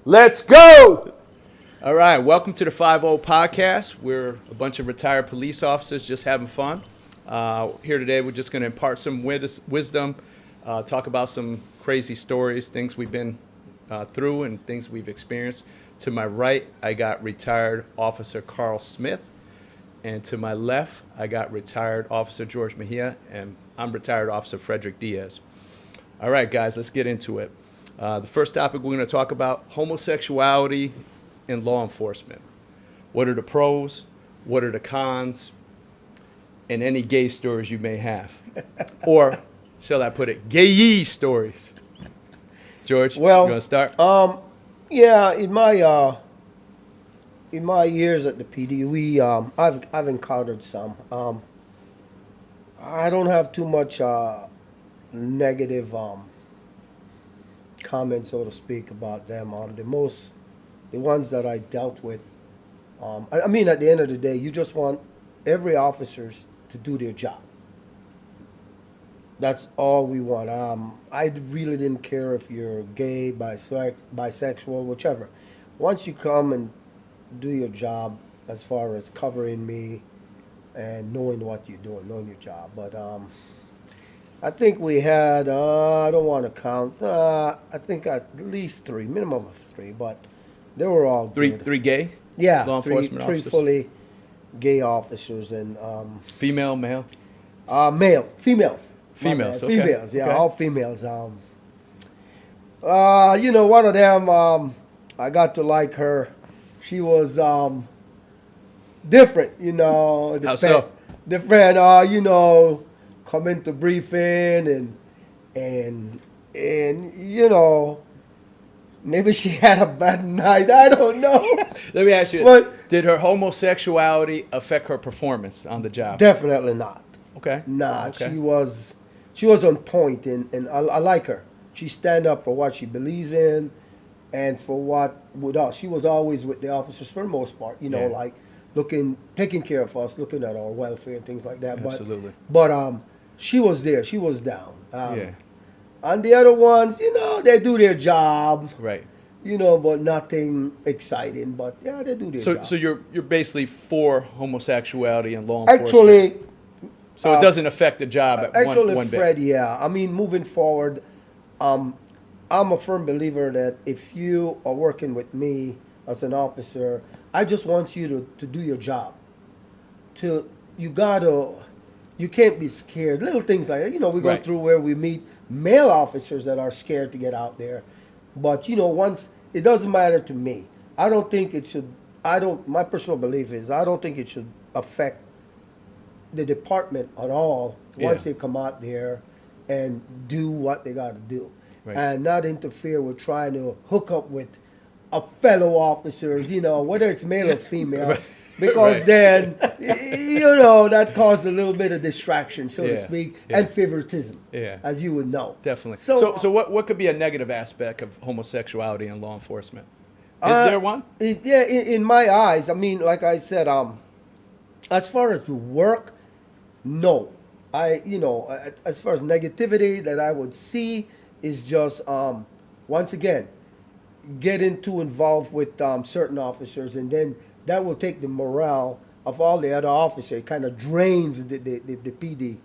Let's go! All right, welcome to the 5-0 podcast. We're a bunch of retired police officers just having fun. Here today, we're just going to impart some wisdom, talk about some crazy stories, things we've been through and things we've experienced. To my right, I got retired Officer Carl Smith. And to my left, I got retired Officer George Mejia, and I'm retired Officer Frederick Diaz. All right, guys, let's get into it. The first topic we're going to talk about, homosexuality in law enforcement. What are the pros? What are the cons? And any gay stories you may have. Or, shall I put it, gay stories. George, Well, you want to start? Yeah, in my years at the PD, I've encountered some. I don't have too much negative comments, so to speak, about them. The ones that I dealt with. I mean, at the end of the day, you just want every officers to do their job. That's all we want. I really didn't care if you're gay, bisexual, whichever. Once you come and do your job, as far as covering me and knowing what you're doing, knowing your job. But I think we had, I don't want to count, I think at least three, minimum of three, but they were all good. Three gay? Yeah, law enforcement three officers? fully gay officers and Female, male? females. My Females, bad. okay. Females, yeah, Okay. all females. One of them, I got to like her. She was different, How so? Different, come into briefing and maybe she had a bad night. I don't know. Let me ask you, But- did her homosexuality affect her performance on the job? Definitely not. Okay. Nah, Okay. she was on point, and I like her. She stand up for what she believes in, and for what with us. She was always with the officers for the most part. Yeah. Like taking care of us, looking at our welfare and things like that. Absolutely. But she was there. She was down. Yeah. And the other ones, they do their job. Right. But nothing exciting. But yeah, they do their job. So you're basically for homosexuality in law enforcement. Actually, So it doesn't affect the job at Actually, one bit. Fred, yeah. I mean, moving forward, I'm a firm believer that if you are working with me as an officer, I just want you to do your job. You can't be scared. Little things like that. We go Right. through where we meet male officers that are scared to get out there. But, once, it doesn't matter to me. I don't think it should, my personal belief is, I don't think it should affect the department at all once Yeah. they come out there and do what they got to do, Right. and not interfere with trying to hook up with a fellow officers, whether it's male or female, Right. because Right. then that caused a little bit of distraction, so to Yeah. speak, Yeah. and favoritism, Yeah. as you would know. Definitely. So, So what could be a negative aspect of homosexuality in law enforcement? Is Uh, there one? Yeah, in my eyes, I mean, like I said, as far as the work, no. As far as negativity that I would see is just, once again, getting too involved with certain officers, and then that will take the morale of all the other officers. It kind of drains the PD.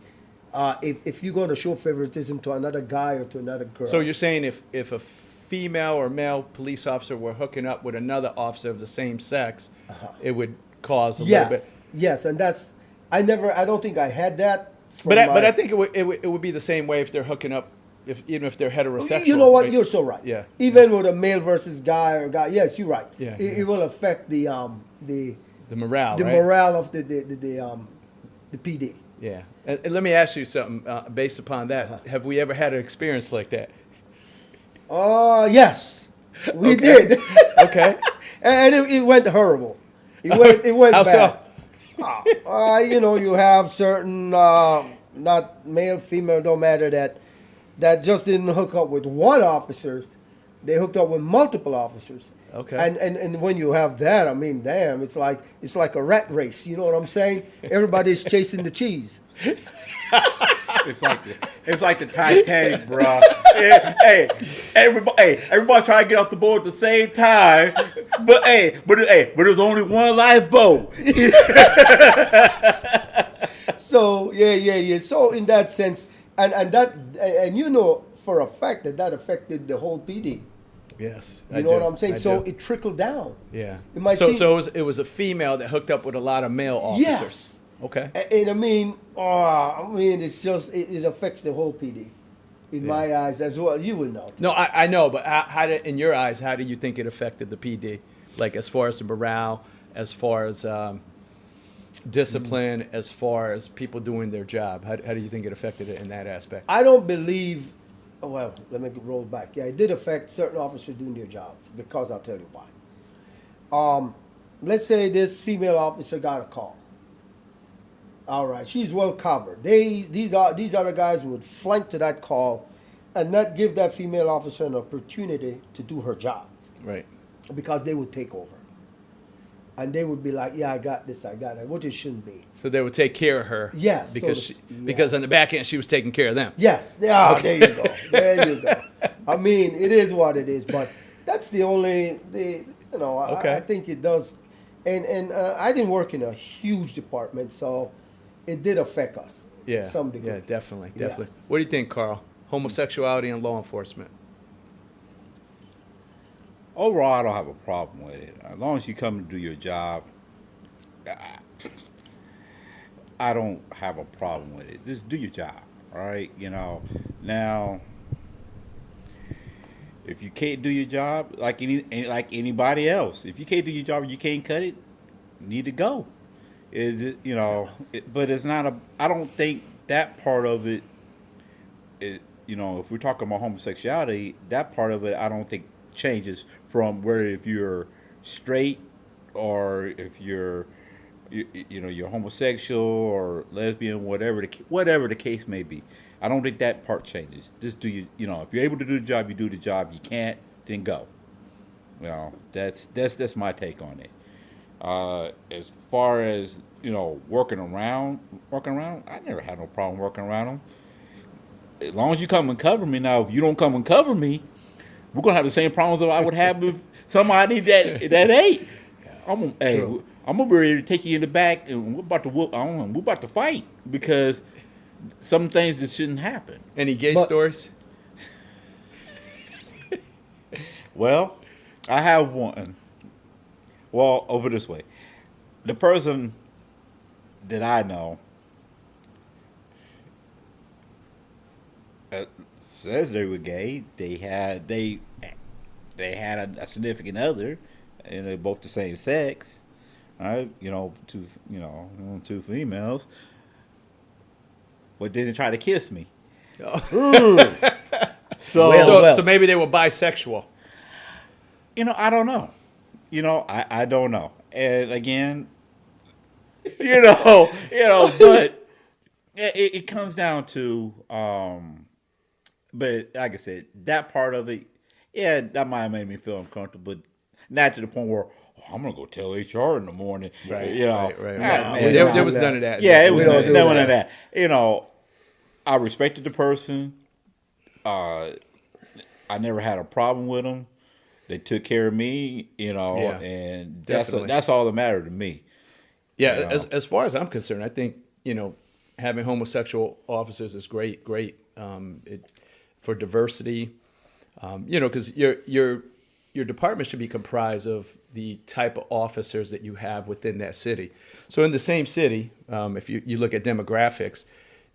If you're going to show favoritism to another guy or to another girl. So you're saying if a female or male police officer were hooking up with another officer of the same sex, it would cause a little bit. Yes, and I don't think I had that. But I think it would be the same way if they're hooking up, even if they're heterosexual. You know what? right? You're so right. Yeah. Even with a male versus guy or guy, yes, you're right. Yeah, It yeah. will affect the The morale, the right? morale of the PD. Yeah. And let me ask you something based upon that. Have we ever had an experience like that? Yes, we Okay. did. Okay. And it went horrible. It went How bad. so? You have certain not male, female, don't matter, that just didn't hook up with one officer. They hooked up with multiple officers. Okay. And when you have that, I mean, damn, it's like a rat race. You know what I'm saying? Everybody's chasing the cheese. It's like the Titanic, bro. Hey, everybody trying to get off the boat at the same time, but there's only one lifeboat. So yeah. So in that sense, and you know for a fact that affected the whole PD. Yes. You know what I'm saying? So it trickled down. Yeah. It might so seem- so it was a female that hooked up with a lot of male officers. Yes. Okay. And it's just it affects the whole PD, in my eyes as well. You would know. No, I know, but how did, in your eyes, how do you think it affected the PD? Like as far as the morale, as far as discipline, as far as people doing their job? How do you think it affected it in that aspect? I don't believe. Well, let me roll back. Yeah, it did affect certain officers doing their job because I'll tell you why. Let's say this female officer got a call. All right, she's well covered. These other guys would flank to that call, and not give that female officer an opportunity to do her job, Right. because they would take over, and they would be like, "Yeah, I got this, I got it," which it shouldn't be. So they would take care of her. Yes, Because so because on the back end she was taking care of them. Yes. Yeah. There you go. There you go. I mean, it is what it is, but that's the only Okay. I think it does, and I didn't work in a huge department, so it did affect us. Yeah. To some degree. Yeah, definitely. Yes. What do you think, Carl? Homosexuality and law enforcement. Overall, I don't have a problem with it. As long as you come to do your job, I don't have a problem with it. Just do your job, all right? Now, if you can't do your job, like anybody else, if you can't do your job, you can't cut it. You need to go. But it's not a. I don't think that part of it. If we're talking about homosexuality, that part of it, I don't think changes from whether if you're straight or if you're homosexual or lesbian, whatever the case may be. I don't think that part changes. Just if you're able to do the job, you do the job. You can't, then go. That's my take on it. As far as working around, I never had no problem working around them. As long as you come and cover me. Now, if you don't come and cover me, we're gonna have the same problems that I would have with somebody that ain't. I'm gonna be ready to take you in the back, and we're about to whoop. We're about to fight because some things that shouldn't happen. Any gay But- stories? Well, I have one. Well, over this way, the person that I know says they were gay. They had a significant other, and they're both the same sex. Right? Two females. But then they tried to kiss me. So So maybe they were bisexual. I don't know. I don't know. And again, but it comes down to, but like I said, that part of it, yeah, that might have made me feel uncomfortable, but not to the point where I'm gonna go tell HR in the morning. Right. Man, There was none of that. yeah, it was We don't do none that. of that. I respected the person. I never had a problem with them. They took care of me, Yeah, and definitely. that's all that mattered to me. Yeah, Yeah. as far as I'm concerned, I think having homosexual officers is great. For diversity, because your department should be comprised of the type of officers that you have within that city. So in the same city, if you look at demographics,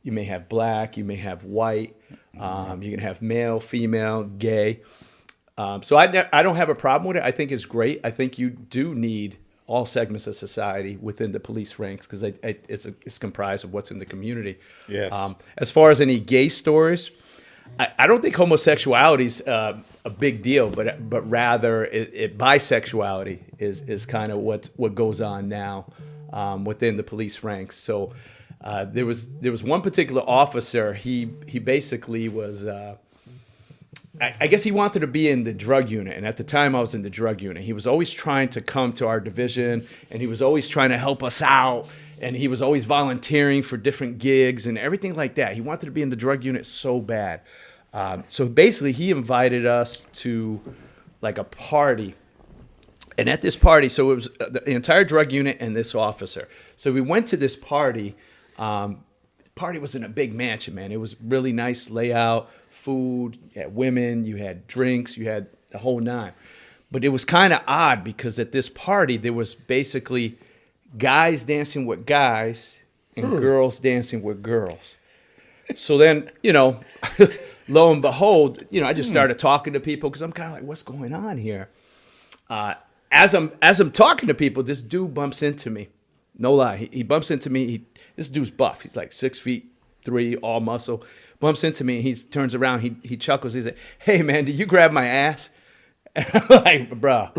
you may have black, you may have white, you can have male, female, gay. So I don't have a problem with it. I think it's great. I think you do need all segments of society within the police ranks because it's comprised of what's in the community. Yes. As far as any gay stories, I don't think homosexuality is a big deal, but rather bisexuality is kind of what goes on now within the police ranks. So there was one particular officer. He basically was. I guess he wanted to be in the drug unit, and at the time I was in the drug unit. He was always trying to come to our division, and he was always trying to help us out. and he was always volunteering for different gigs and everything like that. He wanted to be in the drug unit so bad. So basically, he invited us to like a party. And at this party, so it was the entire drug unit and this officer. So we went to this party. Party was in a big mansion, man. It was really nice layout, food, you had women, you had drinks, you had the whole nine. But it was kind of odd because at this party, there was basically guys dancing with guys and girls dancing with girls. So then, lo and behold, I just started talking to people because I'm kind of like, what's going on here? As I'm talking to people, this dude bumps into me. No lie, he bumps into me. This dude's buff. He's like 6'3", all muscle. Bumps into me. And he turns around. He chuckles. He's like, "Hey man, did you grab my ass?" And I'm like, "Bro,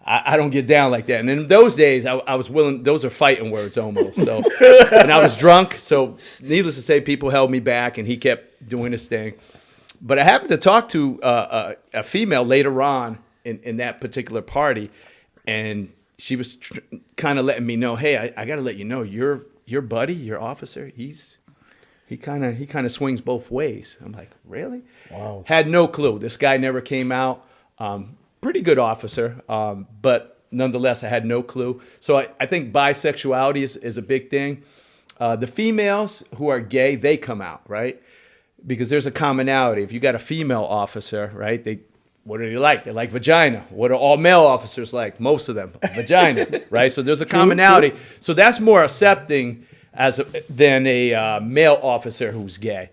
I don't get down like that." And in those days, I was willing. Those are fighting words almost. So, and I was drunk. So, needless to say, people held me back, and he kept doing his thing. But I happened to talk to a female later on in that particular party, and she was kind of letting me know, "Hey, I got to let you know, your buddy, your officer, he kind of swings both ways." I'm like, "Really?" Wow. Had no clue. This guy never came out. Pretty good officer, but nonetheless, I had no clue. So I think bisexuality is a big thing. The females who are gay, they come out, right? Because there's a commonality. If you got a female officer, right, what do they like? They like vagina. What are all male officers like? Most of them, vagina, right? So there's a commonality. So that's more accepting than a male officer who's gay.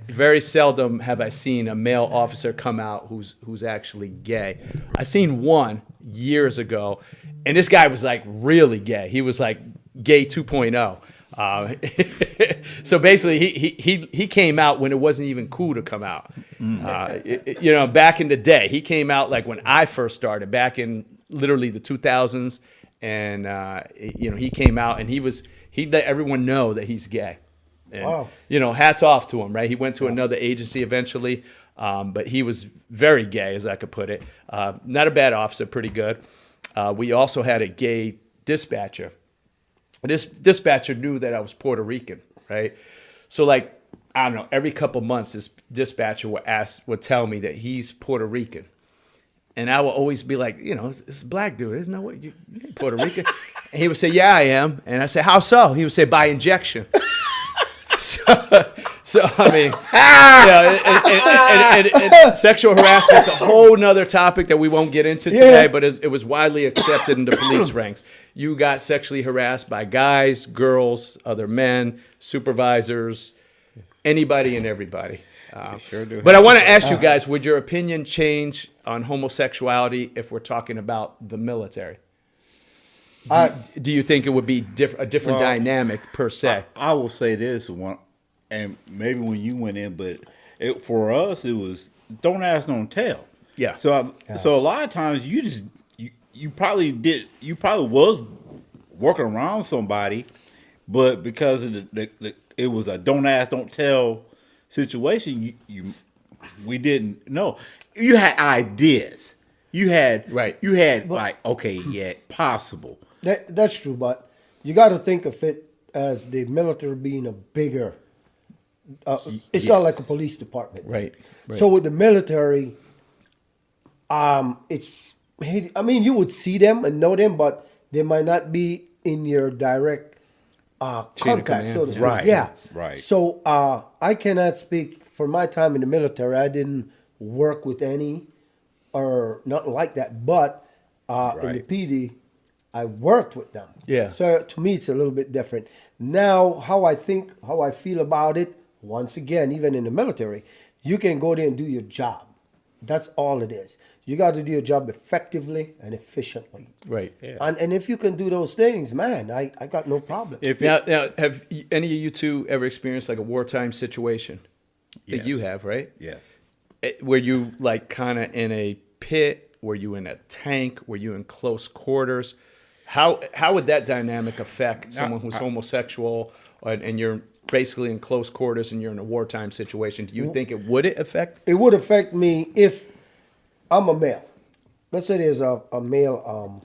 Very seldom have I seen a male officer come out who's actually gay. I seen one years ago, and this guy was like really gay. He was like gay 2.0. So basically, he came out when it wasn't even cool to come out. Back in the day, he came out like when I first started, back in literally the 2000s, and he came out and he let everyone know that he's gay. And, Wow. Hats off to him, right? He went to another agency eventually, but he was very gay, as I could put it. Not a bad officer, pretty good. We also had a gay dispatcher. This dispatcher knew that I was Puerto Rican, right? So like, I don't know, every couple months, this dispatcher would tell me that he's Puerto Rican. And I would always be like, it's a black dude. There's no way you're Puerto Rican. And he would say, "Yeah, I am." And I say, "How so?" He would say, "By injection." So I mean, and sexual harassment is a whole nother topic that we won't get into today, but it was widely accepted in the police ranks. You got sexually harassed by guys, girls, other men, supervisors, anybody and everybody. Sure do. But I want to ask you guys, would your opinion change on homosexuality if we're talking about the military? Do you think it would be a different dynamic per se? I will say this one, and maybe when you went in, but for us it was don't ask, don't tell. Yeah. So a lot of times you probably was working around somebody, but because of it was a don't ask, don't tell situation, we didn't know. You had ideas. You had like, okay, yeah, possible. That's true, but you got to think of it as the military being a bigger. It's not like a police department, Right. So with the military, it's. I mean, you would see them and know them, but they might not be in your direct contact, so to speak. Right. Yeah. Right. So I cannot speak for my time in the military. I didn't work with any or nothing like that, but in the PD, I worked with them. Yeah. So to me, it's a little bit different. Now, how I feel about it, once again, even in the military, you can go there and do your job. That's all it is. You got to do your job effectively and efficiently. Right. Yeah. And if you can do those things, man, I got no problem. Now, have any of you two ever experienced like a wartime situation? Yes. You have, right? Yes. Were you like kind of in a pit? Were you in a tank? Were you in close quarters? How would that dynamic affect someone who's homosexual and you're basically in close quarters and you're in a wartime situation? Do you think would it affect? It would affect me if I'm a male. Let's say there's a male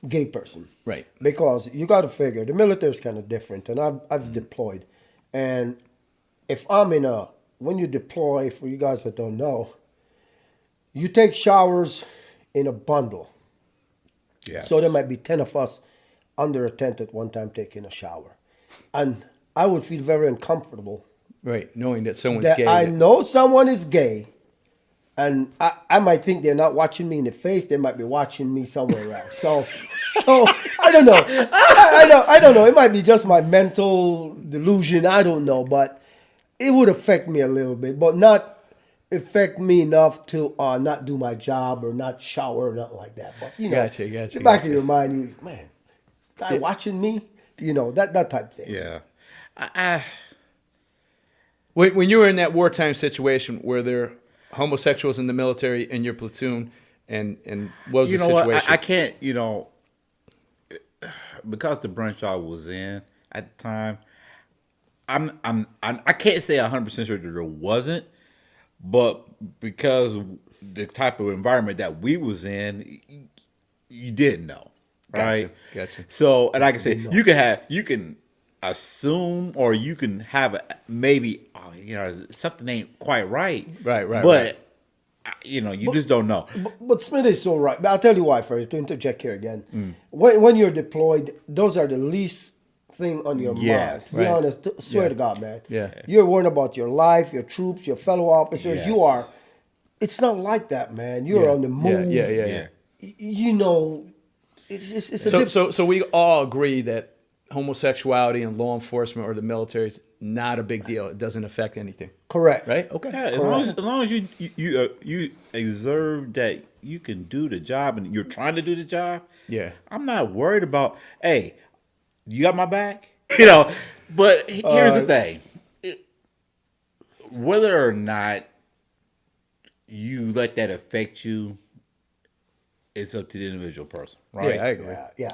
gay person. Right. Because you got to figure the military is kind of different, and I've deployed, and if I'm in a when you deploy, for you guys that don't know, you take showers in a bundle. Yes. So there might be 10 of us under a tent at one time taking a shower, and I would feel very uncomfortable Right. Knowing that someone's that gay. I know someone is gay, and I might think they're not watching me in the face. They might be watching me somewhere else. So I don't know. I don't know. It might be just my mental delusion. I don't know, but it would affect me a little bit, but not affect me enough to not do my job or not shower or nothing like that. But you know, Gotcha, the back gotcha. of your mind, you man, guy watching me. You know that type of thing. Yeah. I When you were in that wartime situation, were there homosexuals in the military in your platoon, and what was you the know situation? what? I can't, because the branch I was in at the time, I can't say 100% sure that there wasn't, but because the type of environment that we was in, you didn't know, right? Gotcha. So, and like I said, you can assume, or you can have maybe, something ain't quite right, Right, but you just don't know. But Smith is so right. But I'll tell you why first, to interject here again. When you're deployed, those are the least thing on your Yes. mind. Be Right. honest. Swear Yeah. to God, man. Yeah. You're worrying about your life, your troops, your fellow officers. Yes. You are. It's not like that, man. You're Yeah. on the move. Yeah. You know, it's a different. So we all agree that homosexuality in law enforcement or the military is not a big deal. It doesn't affect anything, Correct. right? Okay. Yeah, as long as you observe that you can do the job and you're trying to do the job. Yeah. I'm not worried about. Hey, you got my back. But here's the thing: whether or not you let that affect you, it's up to the individual person, right? Yeah, I agree. Yeah.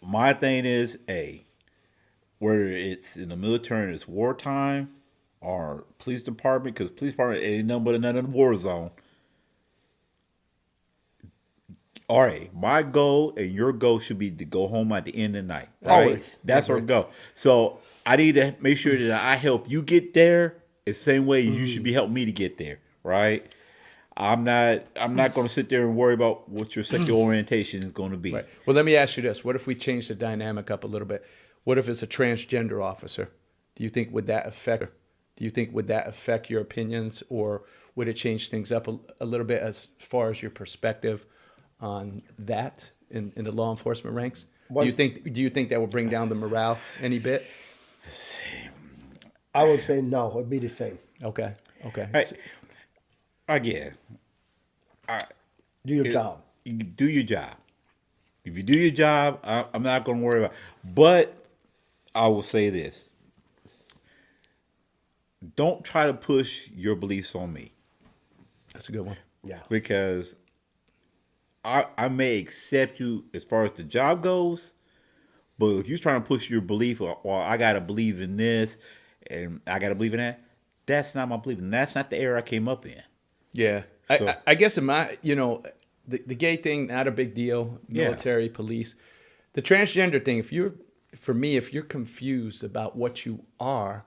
My thing is, whether it's in the military and it's wartime or police department, because police department ain't nothing but another war zone. All right, my goal and your goal should be to go home at the end of the night. Right? Always. That's our goal. So I need to make sure that I help you get there the same way you should be helping me to get there, right? I'm not going to sit there and worry about what your sexual orientation is going to be. Right. Well, let me ask you this: what if we change the dynamic up a little bit? What if it's a transgender officer? Do you think would that affect your opinions, or would it change things up a little bit as far as your perspective on that in the law enforcement ranks? Do you think that will bring down the morale any bit? I would say no. It'd be the same. Okay. Hey, again, Do your job. you do your job. If you do your job, I'm not going to worry about. But I will say this: don't try to push your beliefs on me, That's a good one. Yeah. because I may accept you as far as the job goes, but if you're trying to push your belief, or I got to believe in this and I got to believe in that, that's not my belief, and that's not the era I came up in. Yeah. So- I guess in my, the gay thing, not a big deal. Yeah. Military, police. The transgender thing, if you're confused about what you are,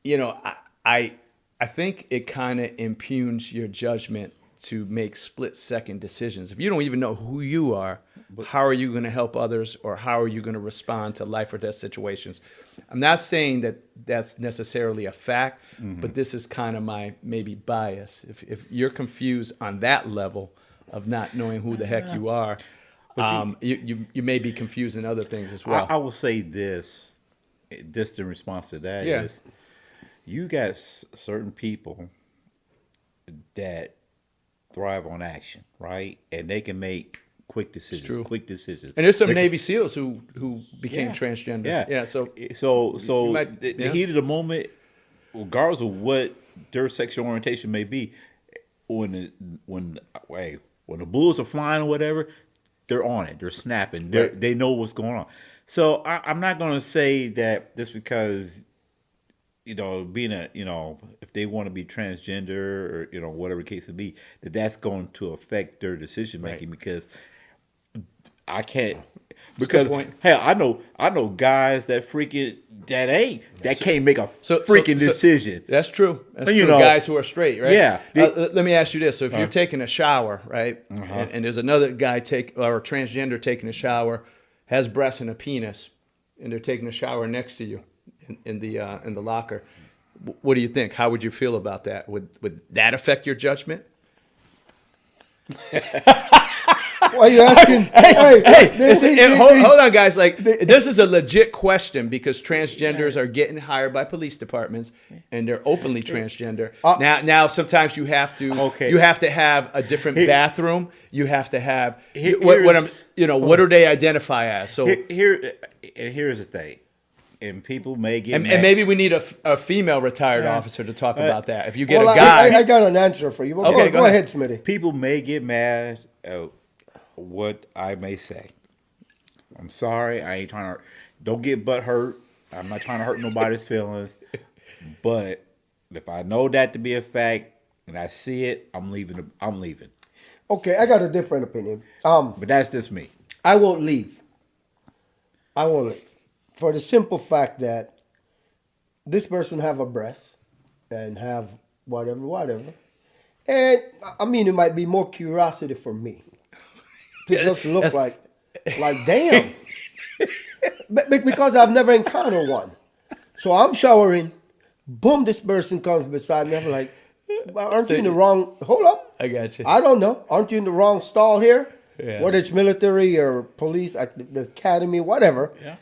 I think it kind of impugns your judgment to make split-second decisions. If you don't even know who you are, how are you going to help others, or how are you going to respond to life or death situations? I'm not saying that that's necessarily a fact, but this is kind of my maybe bias. If you're confused on that level of not knowing who the heck you are, you may be confused in other things as well. I will say this, just in response to that, Yeah. is you got certain people that thrive on action, right? And they can make quick decisions. true. Quick decisions. And there's some They can- Navy SEALs who became Yeah. transgender. Yeah. So So might- the yeah. heat of the moment, regardless of what their sexual orientation may be, when the bullets are flying or whatever, they're on it. They're snapping. Right. They know what's going on. So I'm not going to say that just because being if they want to be transgender or whatever the case may be, that's going to affect their decision making, because I can't because point. hell, I know guys that can't make a freaking decision. That's true. That's You true. know, Guys who are straight, right? yeah. Let me ask you this: so if you're taking a shower, right, and there's another guy or a transgender taking a shower, has breasts and a penis, and they're taking a shower next to you in the locker, what do you think? How would you feel about that? Would that affect your judgment? Why are you asking? Hold on, guys. Like, this is a legit question because transgenders are getting hired by police departments, and they're openly transgender. Now, sometimes you have to have a different bathroom. You have to have what do they identify as? So here's the thing, and people may get and mad. maybe we need a female retired officer to talk about that. If you get Well, a guy, I got an answer for you. Well, Okay, go ahead, Smitty. People may get mad at what I may say. I'm sorry. I ain't trying to. Don't get butt hurt. I'm not trying to hurt nobody's feelings. But if I know that to be a fact and I see it, I'm leaving. I'm leaving. Okay, I got a different opinion. But that's just me. I won't leave. I won't leave. For the simple fact that this person have a breast and have whatever. And I mean, it might be more curiosity for me to just look like damn. Because I've never encountered one. So I'm showering, boom, this person comes beside me. I'm like, well, aren't you in the wrong, hold up. I got you. I don't know. Aren't you in the wrong stall here? Yeah. Whether it's military or police, the academy, whatever. Yeah.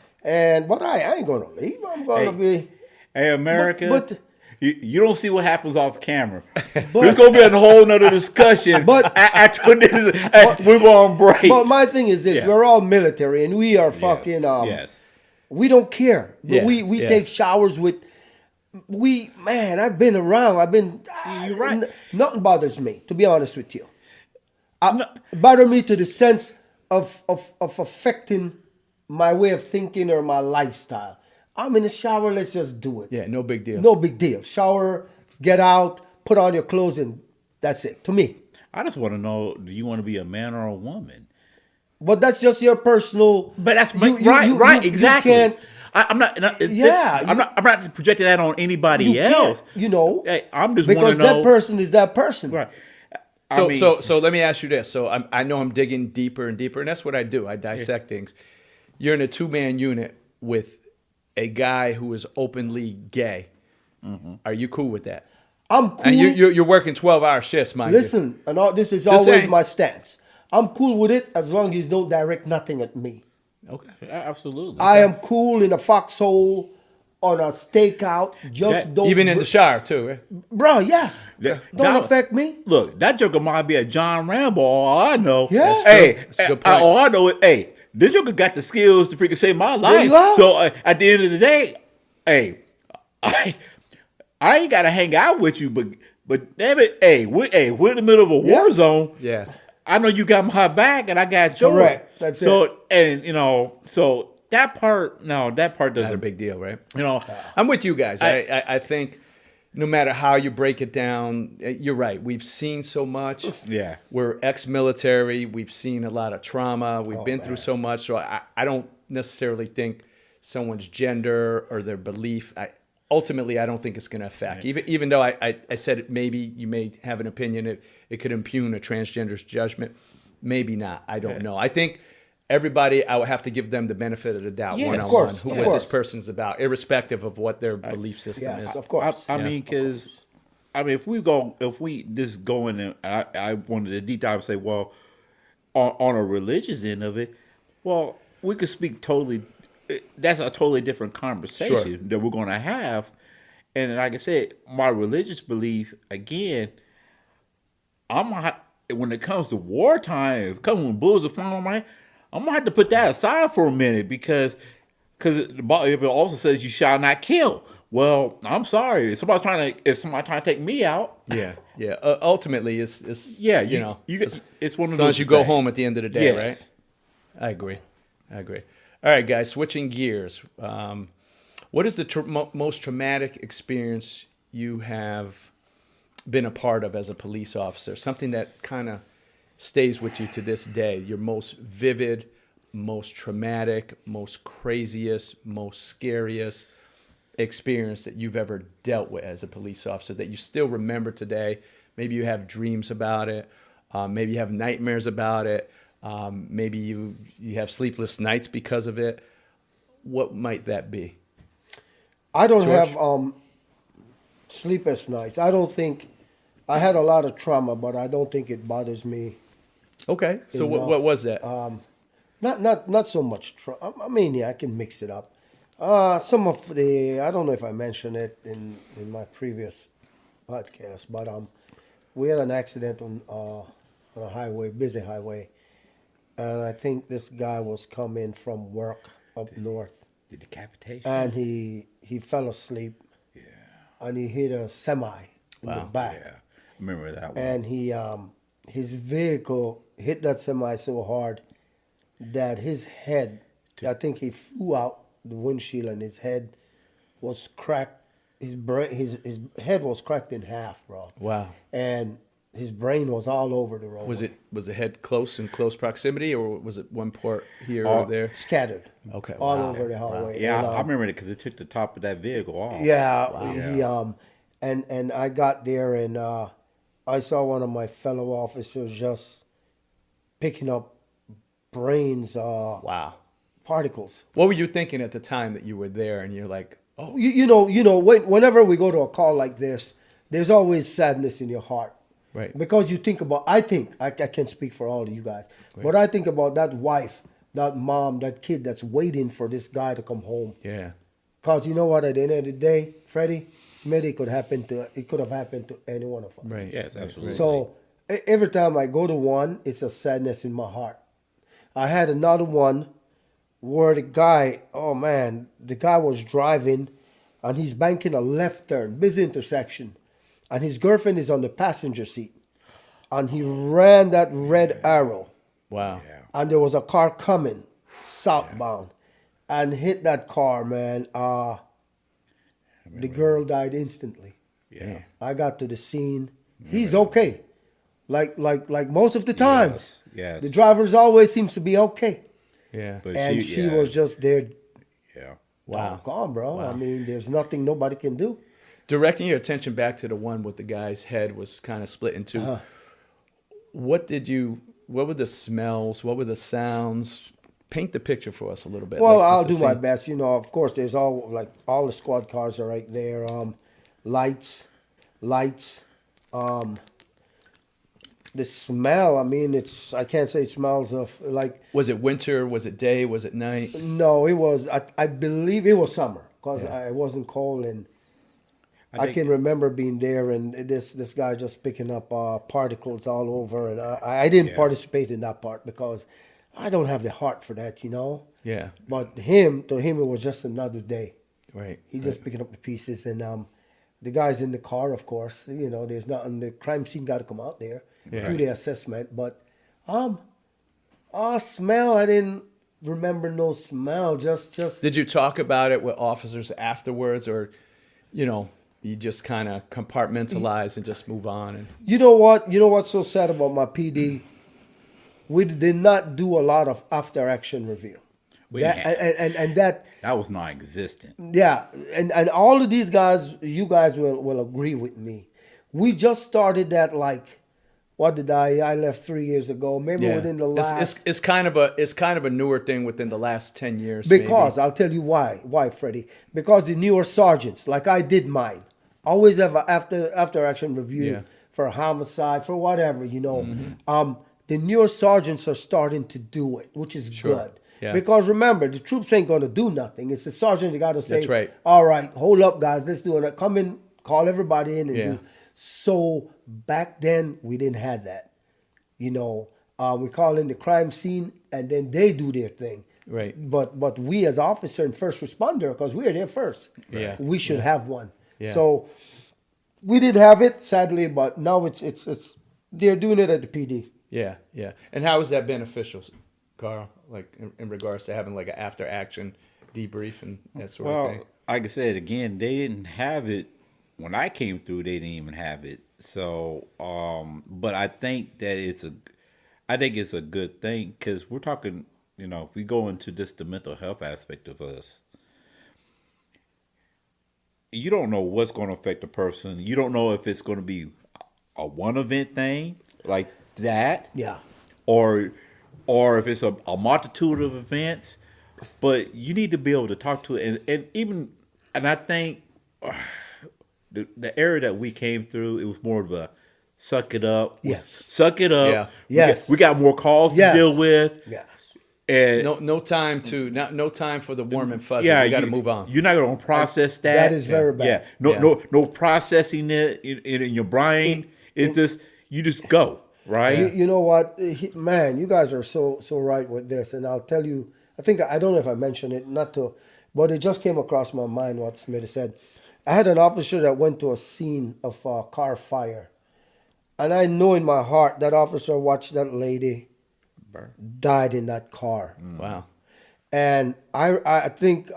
But I ain't going to leave. I'm going to be. Hey, America. But you don't see what happens off camera. There's going to be a whole nother discussion. After this, we're going to break. But my thing is this: we're all military, and we are fucking. Yes. We don't care. Yeah, We yeah. take showers with. I've been around. You're right. Nothing bothers me, to be honest with you. Bother me to the sense of affecting my way of thinking or my lifestyle. I'm in the shower. Let's just do it. Yeah, no big deal. No big deal. Shower, get out, put on your clothes, and that's it. To me. I just want to know: do you want to be a man or a woman? But that's just your personal. But that's you exactly. You can't, I'm not. Yeah, I'm not projecting that on anybody else. Can't, Hey, I'm just because want to know. that person is that person. Right. So let me ask you this. So I know I'm digging deeper and deeper, and that's what I do. I dissect things. You're in a 2-man unit with a guy who is openly gay. Mm-hmm. Are you cool with that? I'm cool. And you're working 12-hour shifts, mind you. Listen, and this is Just always saying. my stance. I'm cool with it as long as you don't direct nothing at me. Okay. Absolutely. I am cool in a foxhole, on a stakeout. Just don't. Even in the shower too, right? Bro, yes. That- Don't that- affect me. Look, that joker might be a John Rambo. All I know. Yeah. Hey, That's a good point. all I know is, hey, this joker got the skills to freaking save my you life. go. So at the end of the day, hey, I ain't gotta hang out with you, but damn it, we're in the middle of a war zone. Yeah. I know you got my back, and I got yours. Correct. That's so, and so that part doesn't. Not a big deal, right? You know, I'm with you guys. I think no matter how you break it down, you're right. We've seen so much. Yeah. We're ex-military. We've seen a lot of trauma. We've been through so much. So I don't necessarily think someone's gender or their belief. Ultimately, I don't think it's going to affect. Even though I said maybe you may have an opinion, it could impugn a transgender's judgment. Maybe not. I don't know. I think everybody, I would have to give them the benefit of the doubt, Yeah, of one-on-one, course, what of this course. person's about, irrespective of what their belief system Yes, is. of course. I mean, because if we just go in and I wanted to deep dive and say, well, on a religious end of it, well, we could speak totally. That's a totally different conversation that we're going to have. And like I said, my religious belief, again, when it comes to wartime, when bullets are flying on my head, I'm going to have to put that aside for a minute because the Bible also says you shall not kill. Well, I'm sorry. If somebody's trying to take me out. Yeah. Ultimately, it's Yeah, know, it's one of as those long as you go things. home at the end of the day, Yes. right? I agree. All right, guys, switching gears. What is the most traumatic experience you have been a part of as a police officer? Something that kind of stays with you to this day, your most vivid, most traumatic, most craziest, most scariest experience that you've ever dealt with as a police officer that you still remember today? Maybe you have dreams about it. Maybe you have nightmares about it. Maybe you have sleepless nights because of it. What might that be? I don't George? have sleepless nights. I don't think I had a lot of trauma, but I don't think it bothers me. Okay, so what Enough. was that? Not so much trauma. I mean, yeah, I can mix it up. Some of the I don't know if I mentioned it in my previous podcast, but we had an accident on a highway, busy highway, and I think this guy was coming from work up north, The decapitation. and he fell asleep, and he hit a semi in the Wow. back. Yeah, remember that one. And he his vehicle hit that semi so hard that his head, I think he flew out the windshield and his head was cracked. His brain, his head was cracked in half, bro. Wow. And his brain was all over the road. Was the head close in close proximity, or was it one part here Oh, or there? scattered? Okay, all wow. over the highway. Yeah, And, I remember it because it took the top of that vehicle off. Yeah, he and I got there and I saw one of my fellow officers just picking up brains Wow. particles. What were you thinking at the time that you were there and you're like, oh, You know, whenever we go to a call like this, there's always sadness in your heart. right. Because you think about, I can't speak for all of you guys, but I think about that wife, that mom, that kid that's waiting for this guy to come home. Yeah. Because you know what, at the end of the day, Freddie, Smitty could have happened to any one of us. Right. Yes, absolutely. So every time I go to one, it's a sadness in my heart. I had another one where the guy was driving and he's banking a left turn, busy intersection, and his girlfriend is on the passenger seat. And he ran that red arrow, Wow. Yeah. and there was a car coming southbound and hit that car, man. The girl died instantly. Yeah. I got to the scene. He's okay. Like most of the time. Yes. The drivers always seems to be okay. Yeah. But And she was just there. Yeah. Wow. Gone, bro. Wow. I mean, there's nothing nobody can do. Directing your attention back to the one with the guy's head was kind of split in two. Uh-huh. What were the smells? What were the sounds? Paint the picture for us a little bit. Well, like, I'll just to do my see- best. You know, of course, there's all the squad cars are right there. Lights. The smell. I mean, I can't say it smells of like. Was it winter? Was it day? Was it night? No, it was. I believe it was summer because Yeah. it wasn't cold, and I think- can remember being there and this guy just picking up particles all over, and I didn't Yeah. participate in that part because I don't have the heart for that, you know. Yeah. But to him, it was just another day. Right. He just picking up the pieces, and the guy's in the car, of course. You know, there's nothing. The crime scene got to come out there, Yeah. do the assessment. But smell. I didn't remember no smell. Just Did you talk about it with officers afterwards, or, you just kind of compartmentalize and just move on? And You know what? You know what's so sad about my PD? We did not do a lot of after action review. We That, didn't and that, That was non-existent. yeah, and all of these guys, you guys will agree with me. We just started that I left 3 years ago. Maybe within the last it's kind of a newer thing within the last 10 years. because maybe. I'll tell you why. Why, Freddie? Because the newer sergeants, like I did mine, always have a after action review Yeah. for homicide, for whatever, the newer sergeants are starting to do it, which is good. Yeah. Because remember, the troops ain't going to do nothing. It's the sergeant that got to say, That's right. all right, hold up, guys, let's do it. Come in, call everybody in and Yeah. do. So back then, we didn't have that. We call in the crime scene, and then they do their thing. Right. But we as officer and first responder, because we are there first, Yeah. we should have one. Yeah. So we didn't have it, sadly, but now it's they're doing it at the PD. Yeah, yeah. And how is that beneficial, Carl? Like in regards to having like an after action debrief and that sort of Well, thing. like I said again, they didn't have it when I came through. They didn't even have it. So, but I think that it's a good thing because we're talking if we go into the mental health aspect of us, you don't know what's going to affect a person. You don't know if it's going to be a one event thing like that, Yeah. or if it's a multitude of events. But you need to be able to talk to it, and I think the area that we came through, it was more of a suck it up. Yes. Suck it up. Yeah. Yes. We got more calls Yes. to deal with. Yes. And No time for the warm and fuzzy. yeah, We got to move on. You're not going to process that. That is very bad. Yeah. No processing it in your brain. It's just you just go right. You know what, man? You guys are so right with this, and I'll tell you. I don't know if I mentioned it, but it just came across my mind what Smith said. I had an officer that went to a scene of a car fire, and I know in my heart that officer watched that lady died in that car, Wow. and I think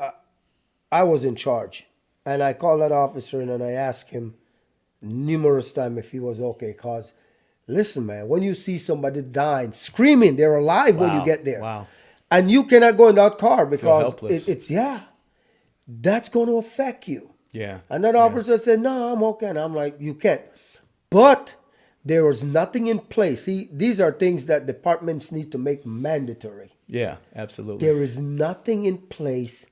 I was in charge, and I called that officer in and I asked him numerous times if he was okay, cause listen, man, when you see somebody dying, screaming, they're alive when you Wow. get there. Wow. And you cannot go in that car because helpless. that's going to affect you. Yeah. And that officer said, no, I'm okay. And I'm like, you can't. But there was nothing in place. See, these are things that departments need to make mandatory. Yeah, absolutely. There is nothing in place.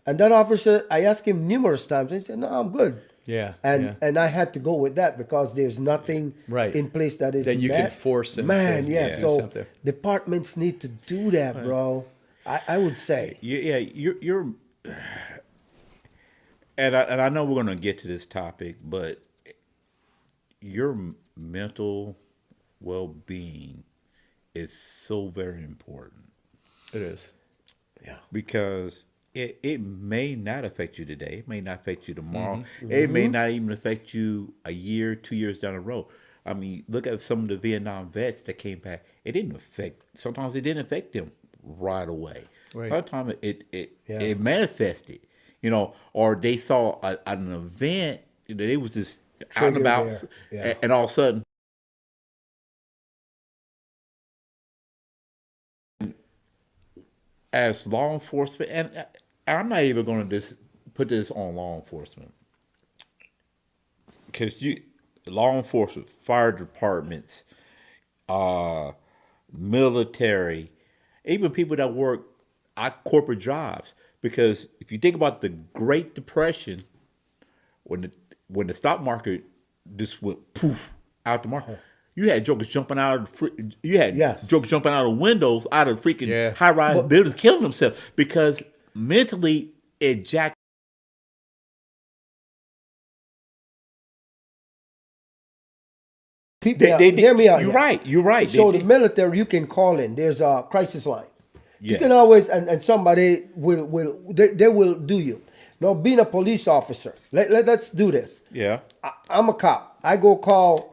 And that officer, I asked him numerous times, and he said, no, I'm good. Yeah. And I had to go with that because there's nothing Right. in place that is That you can force them Man, to yeah. do So something. departments need to do that, bro. I would say. Yeah, you're and I know we're going to get to this topic, but your mental well-being is so very important It is. Yeah. because it may not affect you today. It may not affect you tomorrow. It may not even affect you a year, 2 years down the road. I mean, look at some of the Vietnam vets that came back. Sometimes it didn't affect them right away. Right. Sometimes it manifested, or they saw an event that it was just out and Trigger about, there. Yeah. and all of a sudden, as law enforcement, and I'm not even going to just put this on law enforcement, because law enforcement, fire departments, military, even people that work at corporate jobs. Because if you think about the Great Depression, when the stock market just went poof out the market, you had jokers jumping out of jokers jumping out of windows, out of freaking high-rise buildings, killing themselves because mentally it jacked. People, hear me out. You're here. right. You're right. So the military, you can call in. There's a crisis line. You Yeah. can always, and somebody they will do you. Now, being a police officer, let's do this. Yeah. I'm a cop. I go call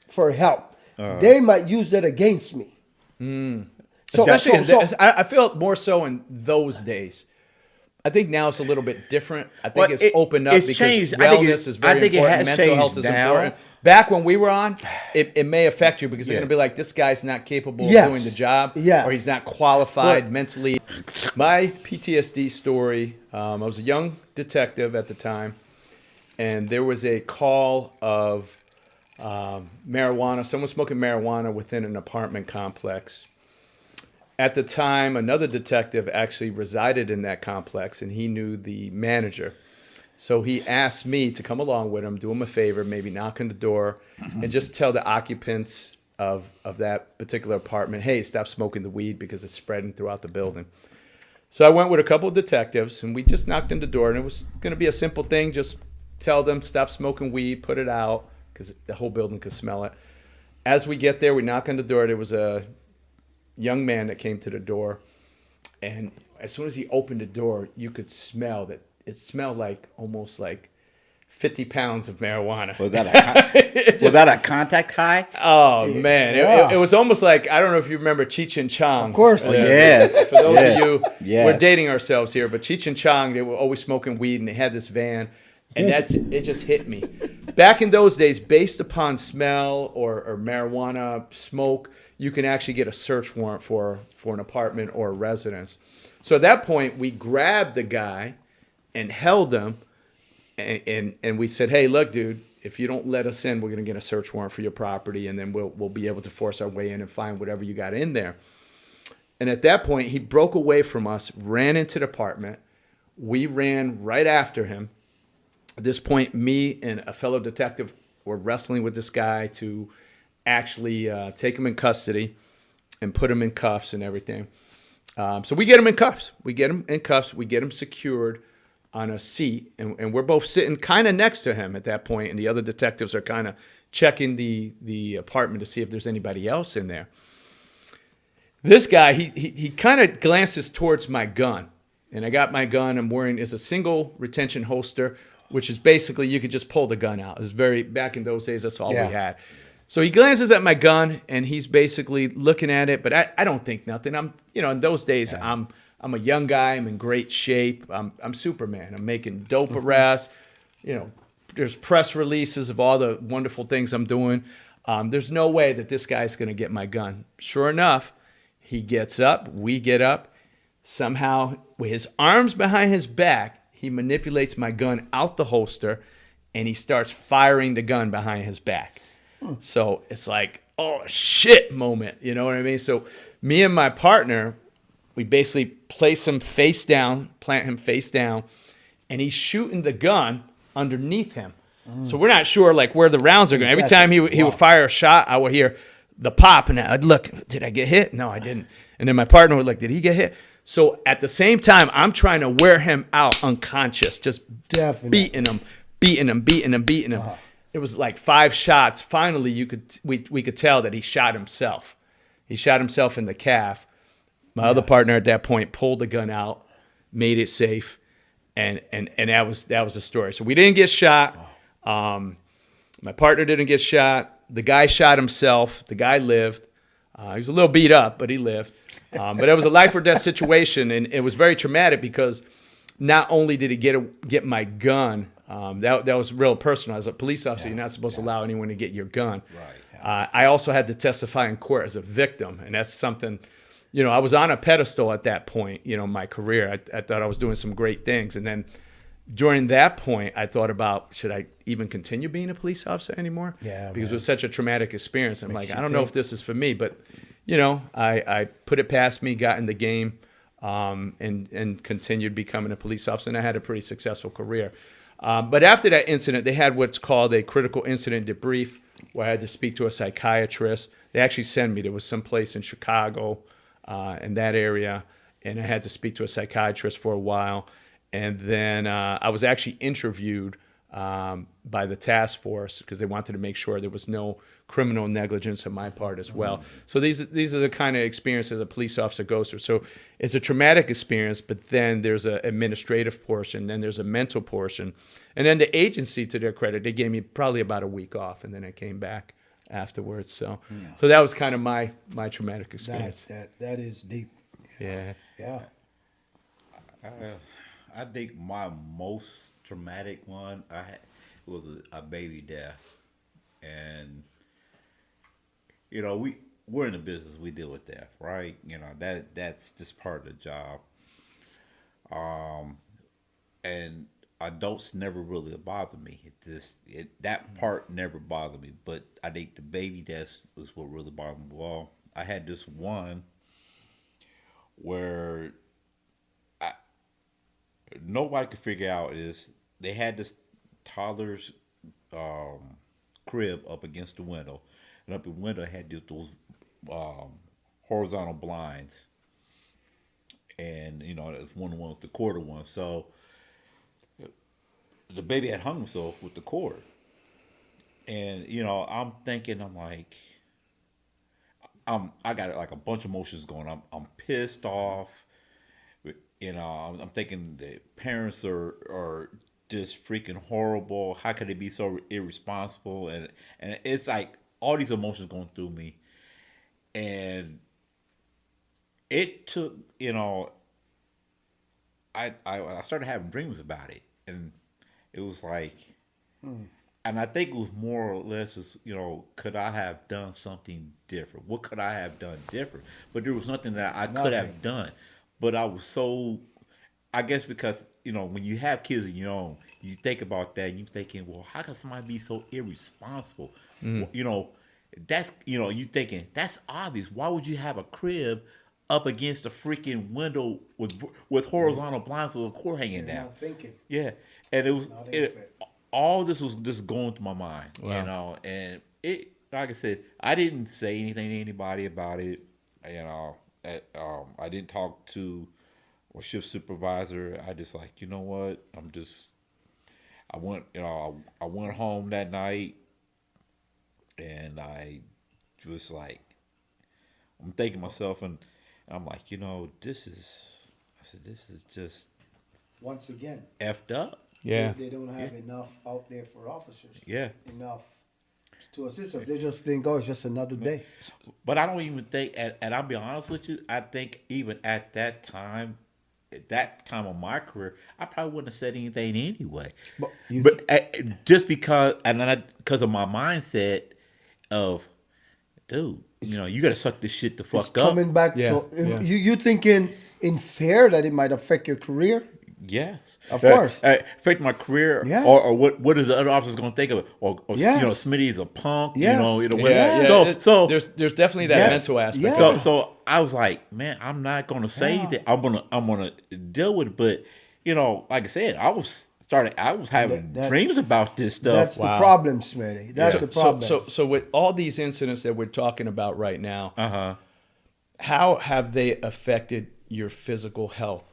for help. They might use that against me. So, Especially, I feel more so in those days. I think now it's a little bit different. I think Well, it's it- opened up it's because changed. wellness is very I think it important. has Mental health changed is now. important. Back when we were on, it may affect you because they're Yeah. going to be like, this guy's not capable Yes. of doing the job, Yes. or he's not qualified Right. mentally. My PTSD story, I was a young detective at the time, and there was a call of marijuana, someone smoking marijuana within an apartment complex. At the time, another detective actually resided in that complex, and he knew the manager. So he asked me to come along with him, do him a favor, maybe knock on the door, and just tell the occupants of that particular apartment, hey, stop smoking the weed because it's spreading throughout the building. So I went with a couple of detectives, and we just knocked on the door, and it was going to be a simple thing. Just tell them, stop smoking weed, put it out, because the whole building could smell it. As we get there, we knock on the door. There was a young man that came to the door, and as soon as he opened the door, you could smell that it smelled like almost like 50 pounds of marijuana. Was that a contact high? Oh man, Yeah. it was almost like, I don't know if you remember Cheech and Chong. Of course. Yes. For those of you, Yes. we're dating ourselves here, but Cheech and Chong, they were always smoking weed, and they had this van, and it just hit me. Back in those days, based upon smell or marijuana smoke, you can actually get a search warrant for an apartment or a residence. So at that point, we grabbed the guy and held him, and we said, "Hey, look, dude, if you don't let us in, we're going to get a search warrant for your property, and then we'll be able to force our way in and find whatever you got in there." And at that point, he broke away from us, ran into the apartment. We ran right after him. At this point, me and a fellow detective were wrestling with this guy to actually take him in custody and put him in cuffs and everything. So we get him in cuffs. We get him secured on a seat, and we're both sitting kind of next to him at that point, and the other detectives are kind of checking the apartment to see if there's anybody else in there. This guy, he kind of glances towards my gun, and I got my gun. I'm wearing is a single retention holster, which is basically you could just pull the gun out. It was very back in those days. That's all we had. So he glances at my gun, and he's basically looking at it, but I don't think nothing. I'm in those days I'm a young guy. I'm in great shape. I'm Superman. I'm making dope arrests. There's press releases of all the wonderful things I'm doing. There's no way that this guy's going to get my gun. Sure enough, he gets up. We get up. Somehow, with his arms behind his back, he manipulates my gun out the holster, and he starts firing the gun behind his back. So it's like, oh, shit moment. You know what I mean? So me and my partner, we basically plant him face down, and he's shooting the gun underneath him. So we're not sure like where the rounds are going. Every time he would fire a shot, I would hear the pop, and I'd look, did I get hit? No, I didn't. And then my partner would look, did he get hit? So at the same time, I'm trying to wear him out unconscious, just beating him. It was like 5 shots. Finally, we could tell that he shot himself. He shot himself in the calf. My other partner at that point pulled the gun out, made it safe, and that was the story. So we didn't get shot. My partner didn't get shot. The guy shot himself. The guy lived. He was a little beat up, but he lived. But it was a life or death situation, and it was very traumatic because not only did he get my gun, that was real personal. As a police officer, you're not supposed to allow anyone to get your gun. Right. I also had to testify in court as a victim, and that's something. I was on a pedestal at that point. In my career, I thought I was doing some great things, and then during that point, I thought about, should I even continue being a police officer anymore? Yeah, because it was such a traumatic experience. I'm like, I don't know if this is for me, but I put it past me, got in the game, and continued becoming a police officer, and I had a pretty successful career. But after that incident, they had what's called a critical incident debrief, where I had to speak to a psychiatrist. They actually sent me. There was some place in Chicago, in that area, and I had to speak to a psychiatrist for a while. And then I was actually interviewed by the task force because they wanted to make sure there was no criminal negligence on my part as well. So these are the kind of experiences a police officer goes through. So it's a traumatic experience, but then there's an administrative portion, then there's a mental portion. And then the agency, to their credit, they gave me probably about a week off, and then I came back afterwards. So that was kind of my traumatic experience. That is deep. Yeah. I think my most traumatic one I had was a baby death, and we're in the business, we deal with death, right? That's just part of the job. And adults never really bothered me. That part never bothered me, but I think the baby death was what really bothered me. Well, I had this one where nobody could figure out is they had this toddler's crib up against the window, and up the window had those horizontal blinds, and one of the ones, the quarter one. So the baby had hung himself with the cord, and I'm thinking, I got like a bunch of emotions going. I'm pissed off. I'm thinking the parents are just freaking horrible. How could they be so irresponsible? And it's like all these emotions going through me. And it took, I started having dreams about it. And it was like, and I think it was more or less, could I have done something different? What could I have done different? But there was nothing that I could Nothing. have done. But I was so, I guess because, when you have kids of your own, you think about that and you're thinking, well, how can somebody be so irresponsible? That's, you thinking, that's obvious. Why would you have a crib up against a freaking window with horizontal blinds with a cord hanging You're down? not thinking. Yeah, and it was Not in it, fit. all this was just going through my mind, Wow. and it, like I said, I didn't say anything to anybody about it, I didn't talk to a shift supervisor. I just like, you know what, I went home that night, and I was like, I'm thinking to myself, and I'm like, this is just Once again, effed up. Yeah. they don't have enough out there for officers. Yeah. Enough to assist us. They just think, oh, it's just another day. But I don't even think, and I'll be honest with you, I think even at that time of my career, I probably wouldn't have said anything anyway. But you- But just because, because of my mindset of, dude, you got to suck this shit the It's fuck up. coming back Yeah, to yeah. you thinking in fair that it might affect your career. Yes, Of course. affect my career, Yeah. or what is the other officers going to think of it? Or Yes. Smitty's a punk, Yes. Yeah, yeah. So there's definitely that Yes. mental aspect. Yeah. of it. So I was like, man, I'm not gonna say Yeah. that. I'm gonna deal with it. But like I said, I was having That- dreams about this stuff. That's Wow. the problem, Smitty. That's the problem. So with all these incidents that we're talking about right now, Uh-huh. how have they affected your physical health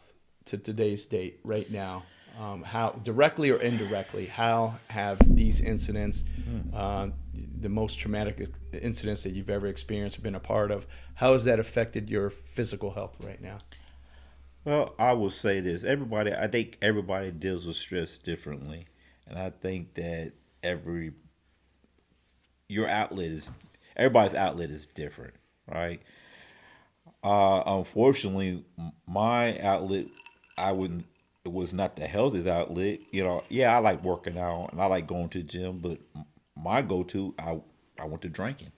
to today's date right now? How directly or indirectly? How have these incidents, the most traumatic incidents that you've ever experienced or been a part of, how has that affected your physical health right now? Well, I will say this: I think everybody deals with stress differently, and I think that everybody's outlet is different, right? Unfortunately, my outlet, it was not the healthiest outlet. Yeah, I like working out and I like going to the gym, but my go-to, I went to drinking.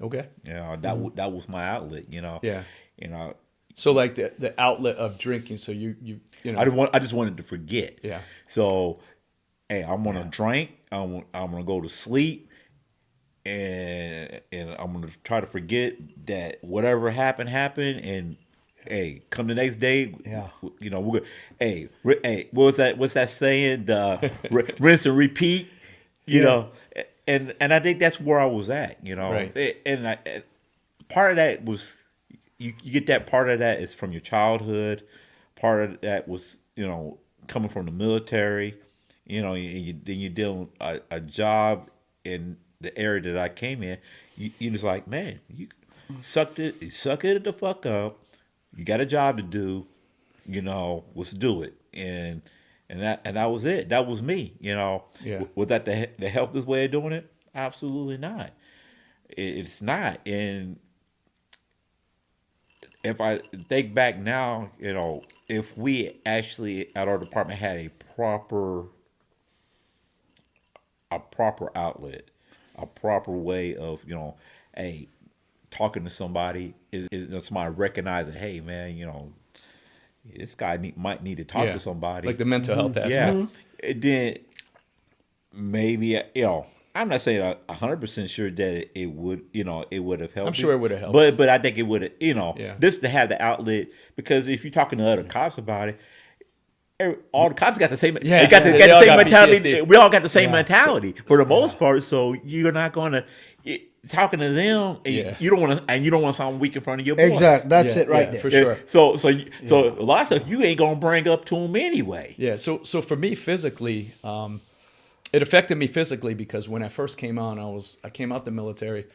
Okay. That was my outlet. Yeah. You know, So like the outlet of drinking. So you know. I just wanted to forget. Yeah. So, hey, I'm gonna drink. I'm gonna go to sleep, and I'm gonna try to forget that whatever happened, and hey, come the next day. Yeah. We're gonna, hey, what's that saying? Rinse and repeat. You know, and I think that's where I was at. Right. And part of that was. You get that part of that is from your childhood. Part of that was, coming from the military, and then you're doing a job in the area that I came in. You just like, man, you suck it the fuck up. You got a job to do, let's do it. And that was it. That was me, Yeah. Was that the healthiest way of doing it? Absolutely not. It's not. And if I think back now, if we actually at our department had a proper outlet, a proper way of, hey, talking to somebody is somebody recognizing, hey man, this guy might need to talk to somebody. Like the mental health aspect. Yeah. And then maybe, I'm not saying 100% sure that it would, it would have helped. I'm sure it would have helped. But I think it would have, Yeah. just to have the outlet, because if you're talking to other cops about it, all the cops got the same. Yeah, they got the, yeah, got they the all same got mentality. PTSD. We all got the same Yeah. mentality for the most part. So you're not going to talking to them. And Yeah. you don't want to sound weak in front of your boys. Exactly. That's Yeah, it right yeah, there. for sure. So a lot of stuff you ain't gonna bring up to them anyway. Yeah. So for me physically, it affected me physically because when I first came on, I came out the military,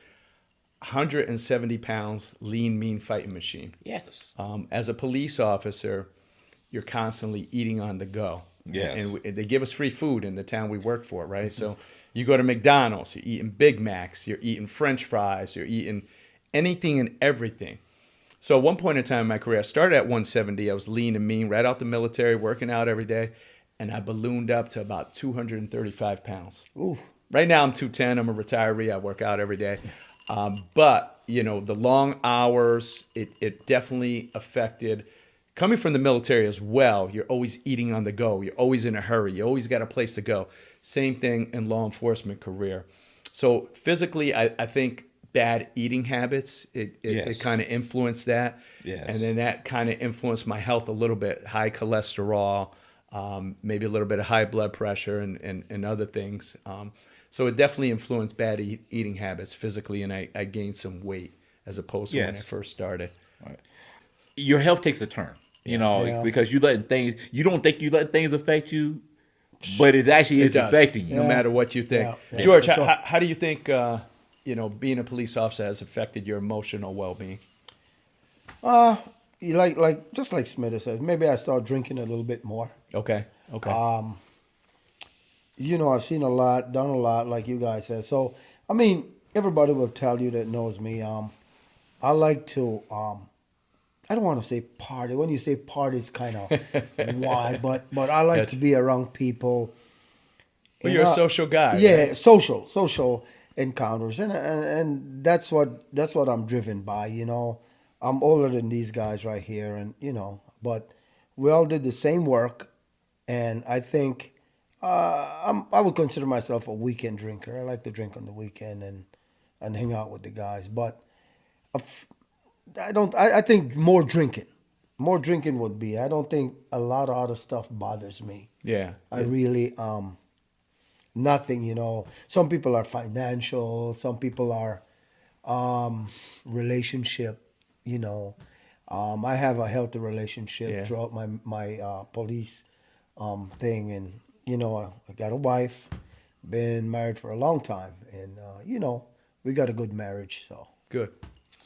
170 pounds, lean, mean fighting machine. Yes. As a police officer, you're constantly eating on the go. Yes. And they give us free food in the town we work for, right? So you go to McDonald's, you're eating Big Macs, you're eating French fries, you're eating anything and everything. So at one point in time in my career, I started at 170. I was lean and mean right out the military, working out every day. And I ballooned up to about 235 pounds. Ooh. right now I'm 210. I'm a retiree. I work out every day. But, you know, the long hours, it definitely affected. Coming from the military as well, you're always eating on the go. You're always in a hurry. You always got a place to go. Same thing in law enforcement career. So physically, I think bad eating habits, it Yes. kind of influenced that. Yes. And then that kind of influenced my health a little bit. High cholesterol, maybe a little bit of high blood pressure and other things. So it definitely influenced bad eating habits physically, and I gained some weight as opposed to when I Yes. first started. Your health takes a turn, you know, Yeah. because you don't think you let things affect you, but it actually It is does, affecting you. no Yeah. matter what you think. Yeah, George, for sure. how do you think, being a police officer has affected your emotional well-being? You like just like Smith says, maybe I start drinking a little bit more. Okay. You know, I've seen a lot, done a lot, like you guys said. So, I mean, everybody will tell you that knows me. I like to. I don't want to say party. When you say party, it's kind of wide, but I like That's- to be around people. Well, And, you're a social guy. Yeah, right? social encounters, and that's what I'm driven by. You know, I'm older than these guys right here, and you know, but we all did the same work, and I think I would consider myself a weekend drinker. I like to drink on the weekend and hang out with the guys, but I don't. I think more drinking would be. I don't think a lot of other stuff bothers me. Yeah. I really nothing, you know. Some people are financial, some people are relationship, you know. I have a healthy relationship Yeah. throughout my police thing, and you know, I got a wife, been married for a long time, and you know, we got a good marriage. So Good.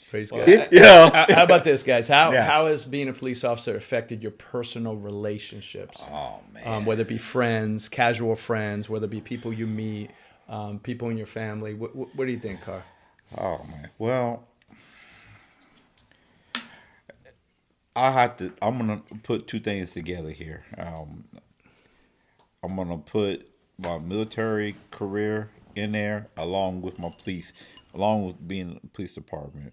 Praise God. Yeah. How about this, guys? How Yes. how has being a police officer affected your personal relationships? Oh man. Whether it be friends, casual friends, whether it be people you meet, people in your family. What do you think, Carr? Oh man. Well, I'm gonna put two things together here. I'm gonna put my military career in there along with along with being in the police department.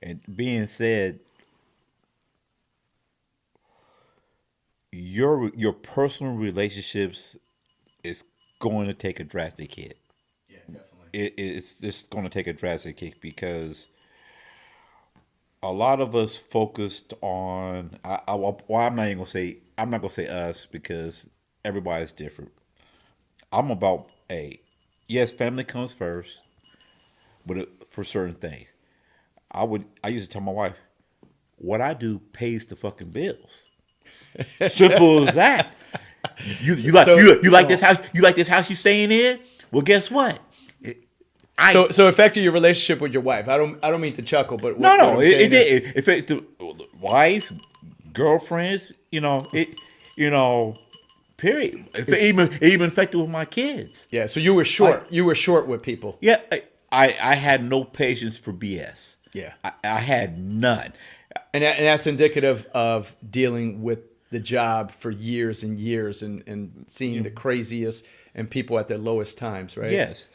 And being said, your personal relationships is going to take a drastic hit. Yeah, definitely. It's just going to take a drastic hit because a lot of us focused on. I'm not even gonna say. I'm not gonna say us because everybody's different. I'm about yes, family comes first, but for certain things, I used to tell my wife, what I do pays the fucking bills. Simple as that. You like this house? You like this house you staying in? Well, guess what? So it affected your relationship with your wife. I don't mean to chuckle, but what No, I'm it saying is- did. It affected wife, girlfriends. Period. It even affected with my kids. Yeah. So you were short. You were short with people. Yeah, I had no patience for BS. Yeah. I had none. And that's indicative of dealing with the job for years and years and seeing the craziest and people at their lowest times, right? Yes,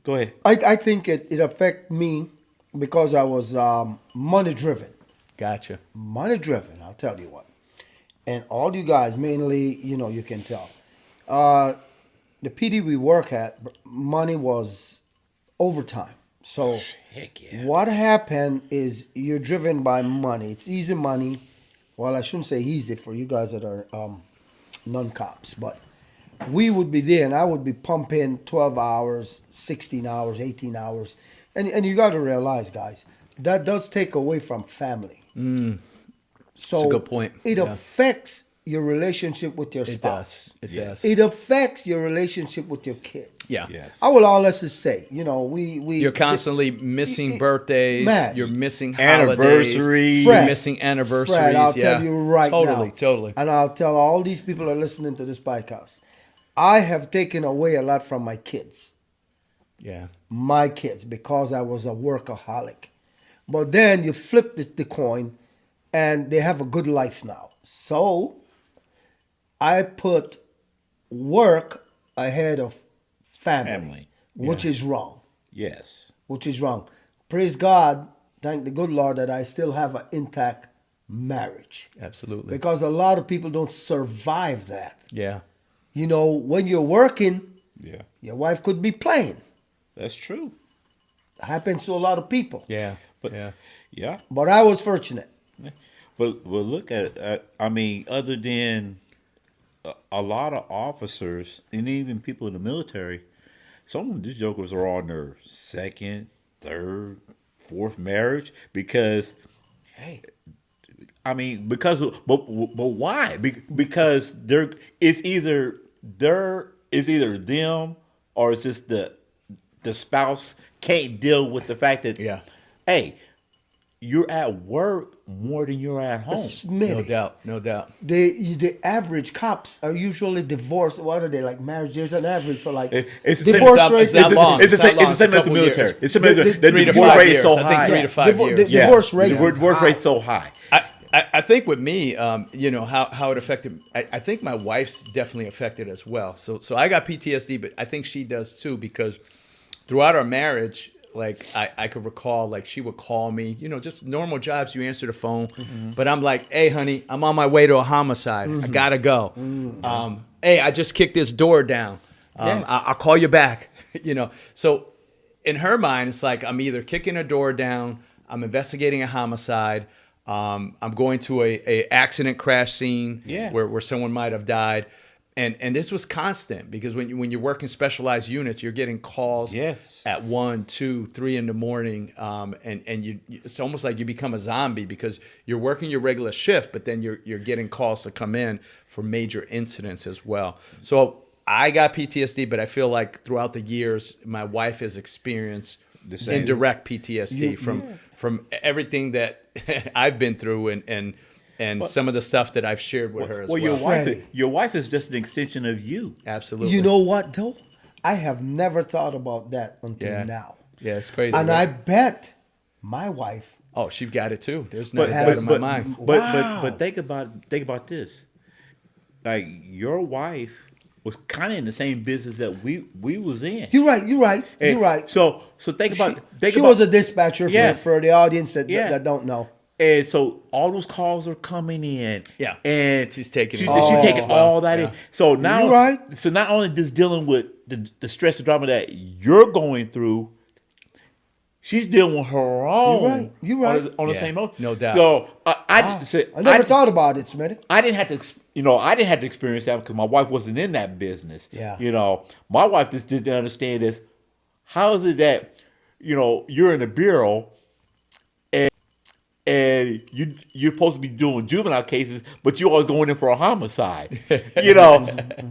go ahead. I think it affected me because I was money driven. Gotcha. Money driven, I'll tell you what. And all you guys, mainly, you know, you can tell. The PD we work at, money was overtime. So Heck yeah. what happened is you're driven by money. It's easy money. Well, I shouldn't say easy for you guys that are non-cops, but we would be there and I would be pumping 12 hours, 16 hours, 18 hours. And you got to realize, guys, that does take away from family. So That's a good point. It Yeah. affects your relationship with your It spouse. does. It Yes. does. It affects your relationship with your kids. Yeah. Yes. I will honestly say, you know, we You're constantly missing it- birthdays. man. You're missing holidays. Anniversaries. You're Fred, missing anniversaries. Fred, I'll yeah. tell you right totally, now. Totally. And I'll tell all these people that are listening to this podcast. I have taken away a lot from my kids. Yeah. My kids, because I was a workaholic. But then you flip the coin and they have a good life now. So I put work ahead of family, Family. which is wrong. Yes. Which is wrong. Praise God, thank the good Lord that I still have an intact marriage. Absolutely. Because a lot of people don't survive that. Yeah. You know, when you're working, Yeah. your wife could be playing. That's true. Happens to a lot of people. Yeah. But yeah. yeah. But I was fortunate. But look at it. I mean, other than a lot of officers and even people in the military, some of these jokers are on their second, third, fourth marriage because, hey, I mean, but why? Because it's either them or it's just the spouse can't deal with the fact that, Yeah. hey, you're at work more than you're at home. Smitty, No doubt. No doubt. the average cops are usually divorced. What are they, like marriage? There's an average for like It's the same- divorce it's not- rate. it's not long. It's the It's not same. long. It's the same It's a as the couple military. years. It's the same. The 3 to divorce 5 rate is years. so I think high. 3 to 5 years. The divorce rate The is divorce high. rate's so high. I think with me, you know, how it affected, I think my wife's definitely affected as well. So I got PTSD, but I think she does too, because throughout our marriage, like I could recall, like she would call me, you know, just normal jobs, you answer the phone, but I'm like, hey honey, I'm on my way to a homicide. I gotta go. Hey, I just kicked this door down. Yes. I'll call you back. You know, so in her mind, it's like I'm either kicking a door down, I'm investigating a homicide, I'm going to a accident crash scene where someone might have died. And this was constant because when you're working specialized units, you're getting calls Yes. at 1, 2, 3 in the morning, and it's almost like you become a zombie because you're working your regular shift, but then you're getting calls to come in for major incidents as well. So I got PTSD, but I feel like throughout the years, my wife has experienced The same. indirect PTSD from everything that I've been through and some of the stuff that I've shared with her as well. Your wife is just an extension of you. Absolutely. You know what though? I have never thought about that until now. Yeah, it's crazy. And right? I bet my wife. Oh, she got it too. There's no But doubt in my mind. but think about this. Like your wife was kind of in the same business that we was in. You're right. You're right. And You're right. So think about She was a dispatcher Yeah. for the audience that Yeah. that don't know. And so all those calls are coming in. Yeah. And She's taking she's, it all she's taking in. all that Yeah. in. So now You're right. So not only just dealing with the stress and drama that you're going through, she's dealing with her own. right. You're right. On the Yeah. same note. No doubt. So I never thought about it, Smitty. I didn't have to, I didn't have to experience that because my wife wasn't in that business. Yeah. My wife just didn't understand this. How is it that, you're in the bureau and you're supposed to be doing juvenile cases, but you're always going in for a homicide?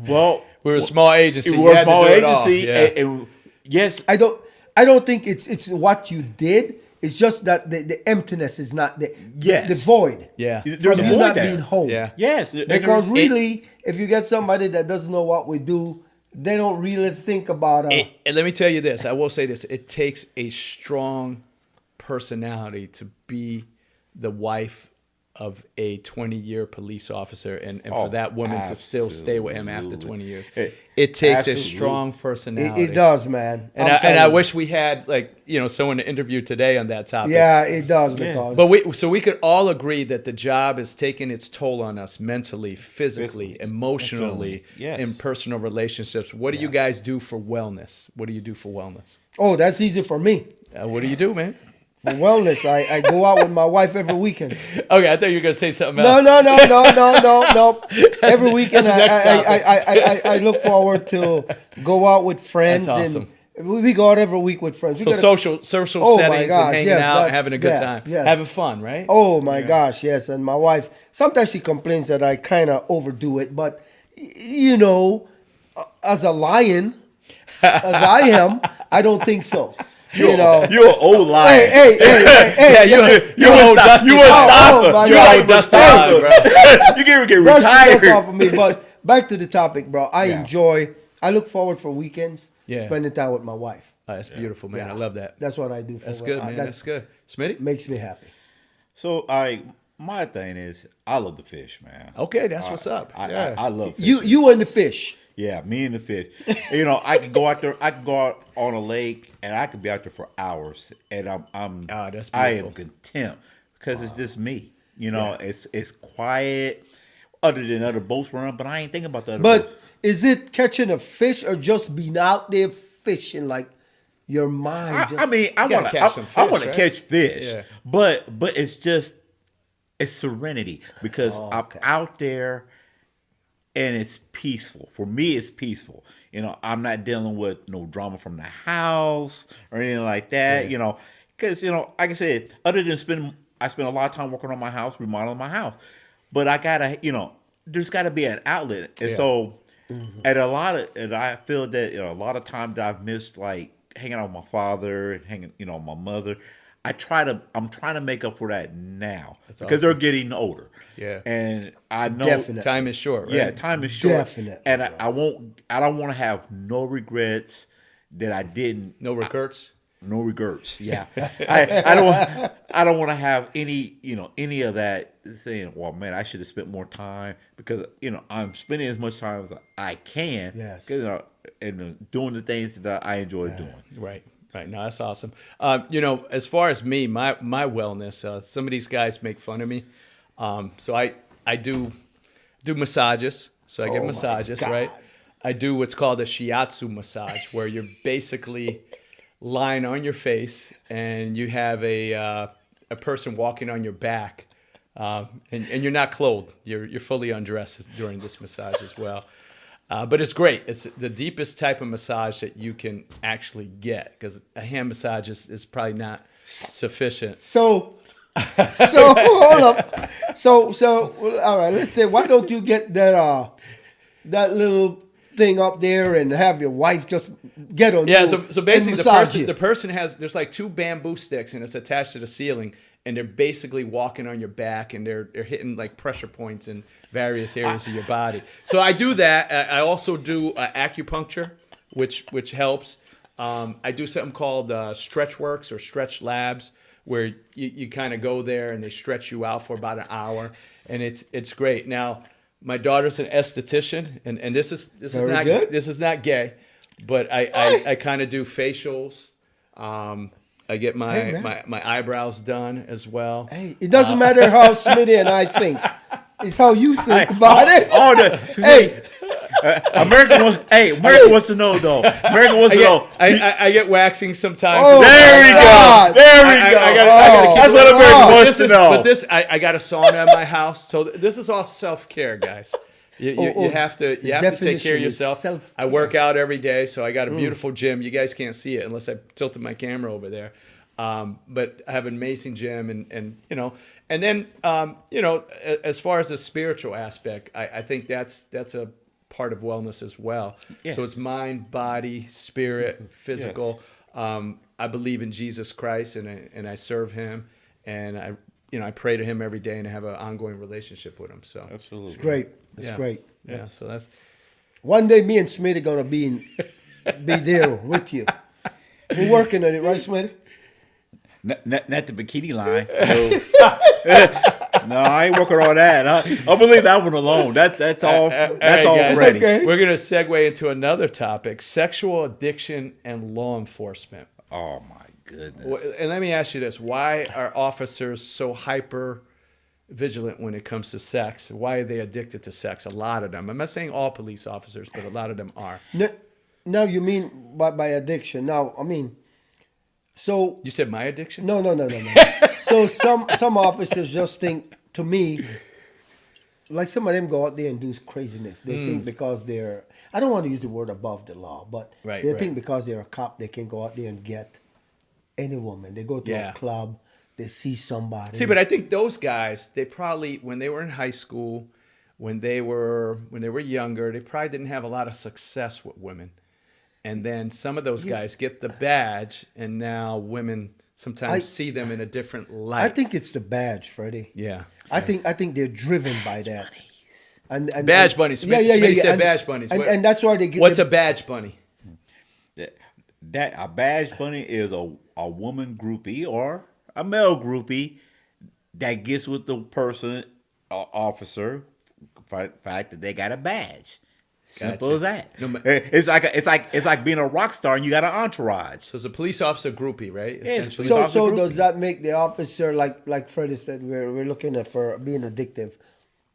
Well, We're a small agency. we're You a had to small do it all. agency, Yeah. and yes, I don't think it's what you did. It's just that the emptiness is not the Yes. the void. Yeah. there's a From you void not there. being whole. Yeah. Yes, Because really, if you get somebody that doesn't know what we do, they don't really think about And let me tell you this. I will say this. It takes a strong personality to be the wife of a 20-year police officer and for that woman to still stay with him after absolutely. 20 years. It- It takes a absolutely. strong personality. it does, man. And I'm I telling you. wish we had someone to interview today on that topic. Yeah, it does because But we could all agree that the job is taking its toll on us mentally, physically, emotionally, Yes. in personal relationships. What do you guys do for wellness? What do you do for wellness? that's easy for me. What do you do, man? For wellness, I go out with my wife every weekend. Okay, I thought you were gonna say something No, else. no. Every weekend, that's the next topic. I look forward to go out with friends. That's awesome. And we go out every week with friends. We So gotta- social Oh, my settings gosh, and hanging yes, out, that's- having a good yes, time, yes. having fun, right? Oh my gosh, yes. And my wife, sometimes she complains that I kind of overdo it, but as a lion, as I am, I don't think so. you're an old lion. Hey. Yeah, you're old Dusty. You a stopper. my You're God. like Dusty Hey. Line, bro. You can't get Brush the dust retired. off of me. But back to the topic, bro. I look forward for weekends, Yeah. spending time with my wife. Oh, that's beautiful, man. Yeah. I love that. That's what I do. For That's good, man. That's good. Smitty? Makes me happy. So my thing is, I love the fish, man. Okay, that's what's up. I Yeah. love fish. You and the fish. Yeah, me and the fish. You know, I could go out there. I could go out on a lake, and I could be out there for hours, and That's I am beautiful. content because it's just me. You know, it's quiet, other than other boats run, but I ain't thinking about the other But boats. is it catching a fish or just being out there fishing? Like your mind. I mean, I gotta want to catch some I fish, want to right? catch fish, Yeah. but it's just it's serenity because okay. I'm out there and it's peaceful. For me, it's peaceful. You know, I'm not dealing with no drama from the house or anything like that. You know, because you know, like I said, other than I spend a lot of time working on my house, remodeling my house, but I gotta, you know, there's got to be an outlet, and Yeah. so and I feel that, you know, a lot of times that I've missed like hanging out with my father and hanging, you know, with my mother. I'm trying to make up for that now because they're getting older. Yeah. And I know Definitely. Time is short, right? yeah, time is short. Definitely, And right. I don't want to have no regrets that I didn't. No regrets. No regrets. Yeah. I don't want to have any, you know, any of that saying, well, man, I should have spent more time because, you know, I'm spending as much time as I can. Yes. 'Cause, you know, and doing the things that I enjoy doing. Right. Right. No, that's awesome. You know, as far as me, my wellness, some of these guys make fun of me. So I do massages. So I get Oh, my massages, God. right? I do what's called a shiatsu massage, where you're basically lying on your face and you have a person walking on your back, and you're not clothed. You're fully undressed during this massage as well. But it's great. It's the deepest type of massage that you can actually get because a hand massage is probably not sufficient. So hold up. So all right. Let's say why don't you get that little thing up there and have your wife just get on Yeah, you so basically and massage the you? person has there's like two bamboo sticks and it's attached to the ceiling and they're basically walking on your back and they're hitting like pressure points in various areas of your body. So I do that. I also do acupuncture, which helps. I do something called Stretch Works or Stretch Labs, where you kind of go there and they stretch you out for about an hour, and it's great. Now, my daughter's an esthetician, and this is Very not good. this is not gay, but I kind of do facials. I get Hey, man. my eyebrows done as well. Hey, it doesn't matter how Smitty and I think. It's how you think about it. All the Hey. America wants to know though. America wants to know. I get waxing sometimes. Oh, There we God. go. There we I go. gotta keep That's it what real. America Oh, wants to know. But this, I got a sauna in my house, so this is all self care, guys. You have to take care definition of is yourself. self-care. I work out every day, so I got a beautiful gym. You guys can't see it unless I tilted my camera over there. But I have an amazing gym, and you know, and then you know, as far as the spiritual aspect, I think that's a part of wellness as well. Yes. So it's mind, body, spirit, physical. I believe in Jesus Christ, and I serve Him, and I pray to Him every day, and I have an ongoing relationship with Him. So Absolutely. Great. That's yeah. great. Yeah, so that's One day, me and Smitty are gonna be there with you. We're working on it, right, Smitty? Not the bikini line. No. No, I ain't working on that. I'll believe that one alone. That's all. That's right, all guys. ready. Okay. we're gonna segue into another topic: sexual addiction and law enforcement. Oh my goodness. And let me ask you this: why are officers so hyper vigilant when it comes to sex? Why are they addicted to sex? A lot of them. I'm not saying all police officers, but a lot of them are. Now you mean by addiction? Now I mean, so You said my addiction? no. So some officers just think, to me, like some of them go out there and do craziness. They think because they're, I don't want to use the word above the law, but Right, they right. think because they're a cop, they can go out there and get any woman. They go to Yeah. a club, they see somebody. See, but I think those guys, they probably, when they were in high school, when they were younger, they probably didn't have a lot of success with women. And then some of those guys get the badge, and now women sometimes see them in a different light. I think it's the badge, Freddie. Yeah. I think they're driven by that. And Badge bunnies. Smith said badge bunnies. And that's why they get. What's a badge bunny? That a badge bunny is a woman groupie or a male groupie that gets with the person officer for the fact that they got a badge. Simple Gotcha. as that. No ma- It's like being a rock star and you got an entourage. So it's a police officer groupie, right? Yeah, it's Essentially. police officer So groupie. does that make the officer like Freddie said? We're looking at for being addictive.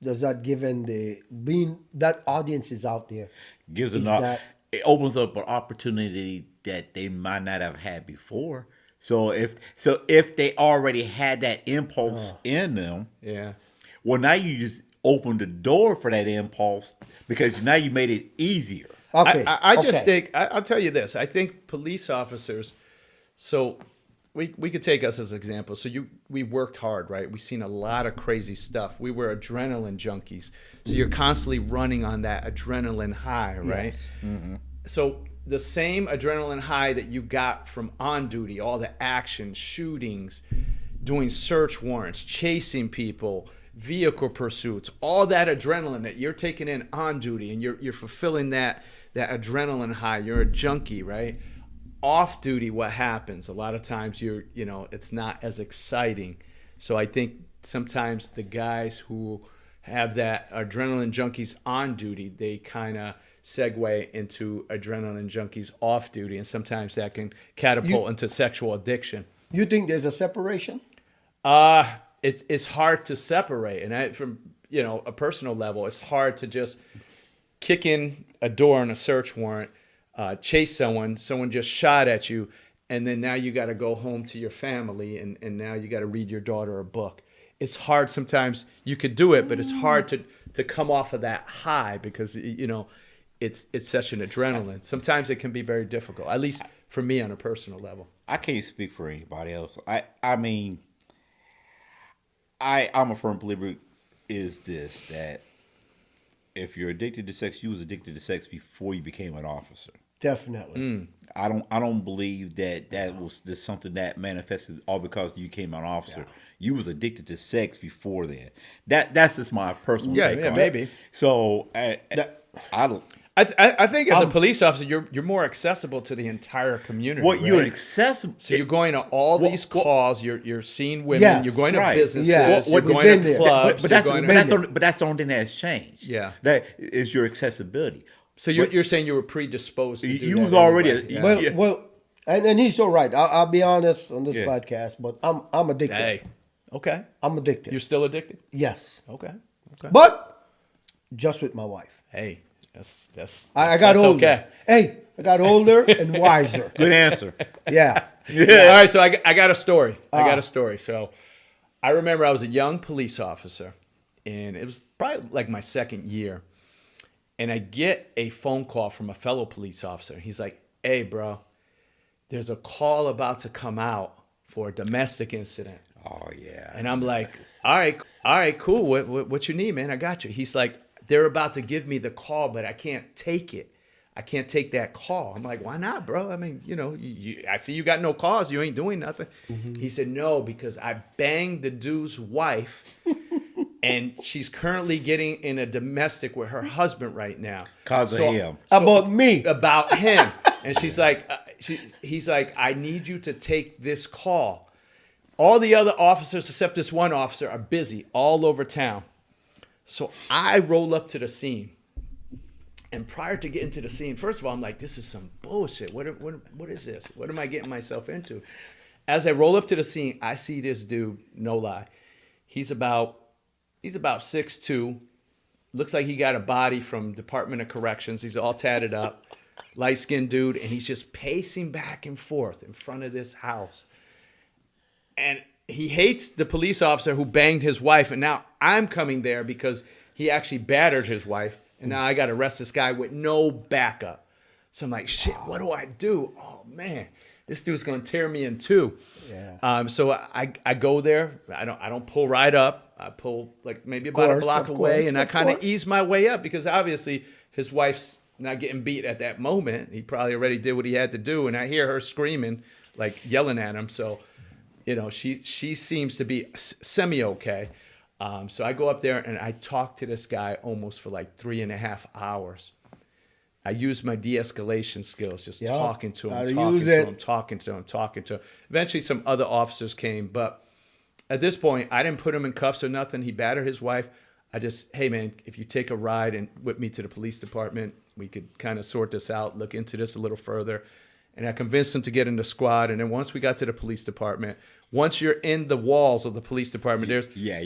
Does that given the being that audience is out there? Gives Is enough. that- It opens up an opportunity that they might not have had before. So if they already had that impulse in them, Yeah. well, now you just open the door for that impulse because now you made it easier. Okay, I just okay. think I'll tell you this. I think police officers. So we could take us as an example. So we worked hard, right? We've seen a lot of crazy stuff. We were adrenaline junkies. So you're constantly running on that adrenaline high, right? So the same adrenaline high that you got from on duty, all the action, shootings, doing search warrants, chasing people, vehicle pursuits, all that adrenaline that you're taking in on duty, and you're fulfilling that adrenaline high. You're a junkie, right? Off duty, what happens? A lot of times it's not as exciting. So I think sometimes the guys who have that adrenaline junkies on duty, they kind of segue into adrenaline junkies off duty, and sometimes that can catapult into sexual addiction. You think there's a separation? It's hard to separate, and from a personal level, it's hard to just kick in a door on a search warrant, chase someone just shot at you, and then now you got to go home to your family, and now you got to read your daughter a book. It's hard sometimes. You could do it, but it's hard to come off of that high because it's such an adrenaline. Sometimes it can be very difficult, at least for me on a personal level. I can't speak for anybody else. I mean, I'm a firm believer is this, that if you're addicted to sex, you was addicted to sex before you became an officer. Definitely. I don't believe that was just something that manifested all because you became an officer. You was addicted to sex before then. That's just my personal take on maybe. it. So I don't. I think as a police officer, you're more accessible to the entire community. What you're right? accessible. So you're going to all these calls. You're seeing women. Yes, you're going to right. businesses. Yes. You're We've going been to there. clubs. But you're that's going to- but that's the only thing that has changed. Yeah. That is your accessibility. So you're saying you were predisposed to do You that was already anyway. a- Yeah. Yeah. Well, and he's so right. I'll be honest on this Yeah. podcast, but I'm addicted. Hey, okay. I'm addicted. You're still addicted? Yes, Okay. but just with my wife. Hey, that's I got that's older. Okay. Hey, I got older and wiser. Good answer. Yeah. All right, so I got a story. I got a story. So I remember I was a young police officer, and it was probably like my second year. And I get a phone call from a fellow police officer. He's like, "Hey, bro, there's a call about to come out for a domestic incident." Oh yeah. And I'm like, all right, cool. What you need, man? I got you. He's like, they're about to give me the call, but I can't take it. I can't take that call. I'm like, why not, bro? I mean, I see you got no calls. You ain't doing nothing. He said, no, because I banged the dude's wife, and she's currently getting in a domestic with her husband right now. Cause of him. About me. About him. And she's like, he's like, I need you to take this call. All the other officers, except this one officer, are busy all over town. So I roll up to the scene. And prior to getting to the scene, first of all, I'm like, this is some bullshit. What is this? What am I getting myself into? As I roll up to the scene, I see this dude, no lie. He's about 6'2". Looks like he got a body from Department of Corrections. He's all tatted up, light-skinned dude, and he's just pacing back and forth in front of this house. And he hates the police officer who banged his wife, and now I'm coming there because he actually battered his wife, and now I got to arrest this guy with no backup. So I'm like, shit, what do I do? Oh, man, this dude's going to tear me in two. Yeah. So I go there. I don't pull right up. I pull like maybe about a block of away, course, and I of kind of course. ease my way up because obviously his wife's not getting beat at that moment. He probably already did what he had to do, and I hear her screaming, like yelling at him. So, she seems to be semi-okay. So I go up there and I talk to this guy almost for like 3.5 hours. I use my de-escalation skills, just Yeah, talking to him, gotta talking use to it. him, talking to him, talking to him. Eventually some other officers came, but at this point, I didn't put him in cuffs or nothing. He battered his wife. I just, hey man, if you take a ride and with me to the police department, we could kind of sort this out, look into this a little further. And I convinced him to get in the squad. And then once we got to the police department, once you're in the walls of the police department, there's Yeah.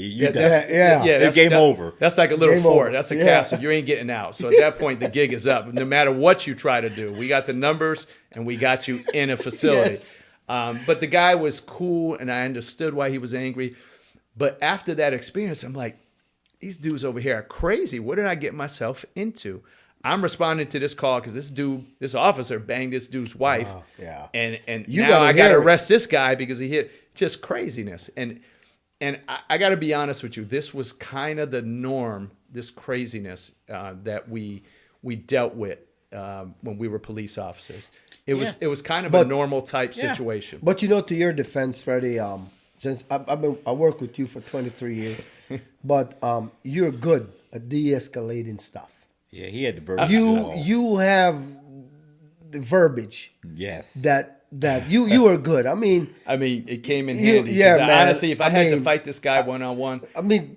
Game over. That's like a little Game fort. over. That's a Yeah. castle. You ain't getting out. So at that point, the gig is up. No matter what you try to do, we got the numbers and we got you in a facility. Yes. But the guy was cool, and I understood why he was angry. But after that experience, I'm like, these dudes over here are crazy. What did I get myself into? I'm responding to this call because this officer banged this dude's wife. yeah. And You now gotta I got to hear it. arrest this guy because he hit just craziness. And I got to be honest with you, this was kind of the norm, this craziness that we dealt with when we were police officers. It was kind of a But- normal type situation. But to your defense, Freddie, since I worked with you for 23 years, but you're good at de-escalating stuff. Yeah, he had the verbiage. You have the verbiage Yes. that you are good. I mean, it came in You- handy. yeah, 'Cause man. Honestly, if I I had to mean, fight this guy one-on-one,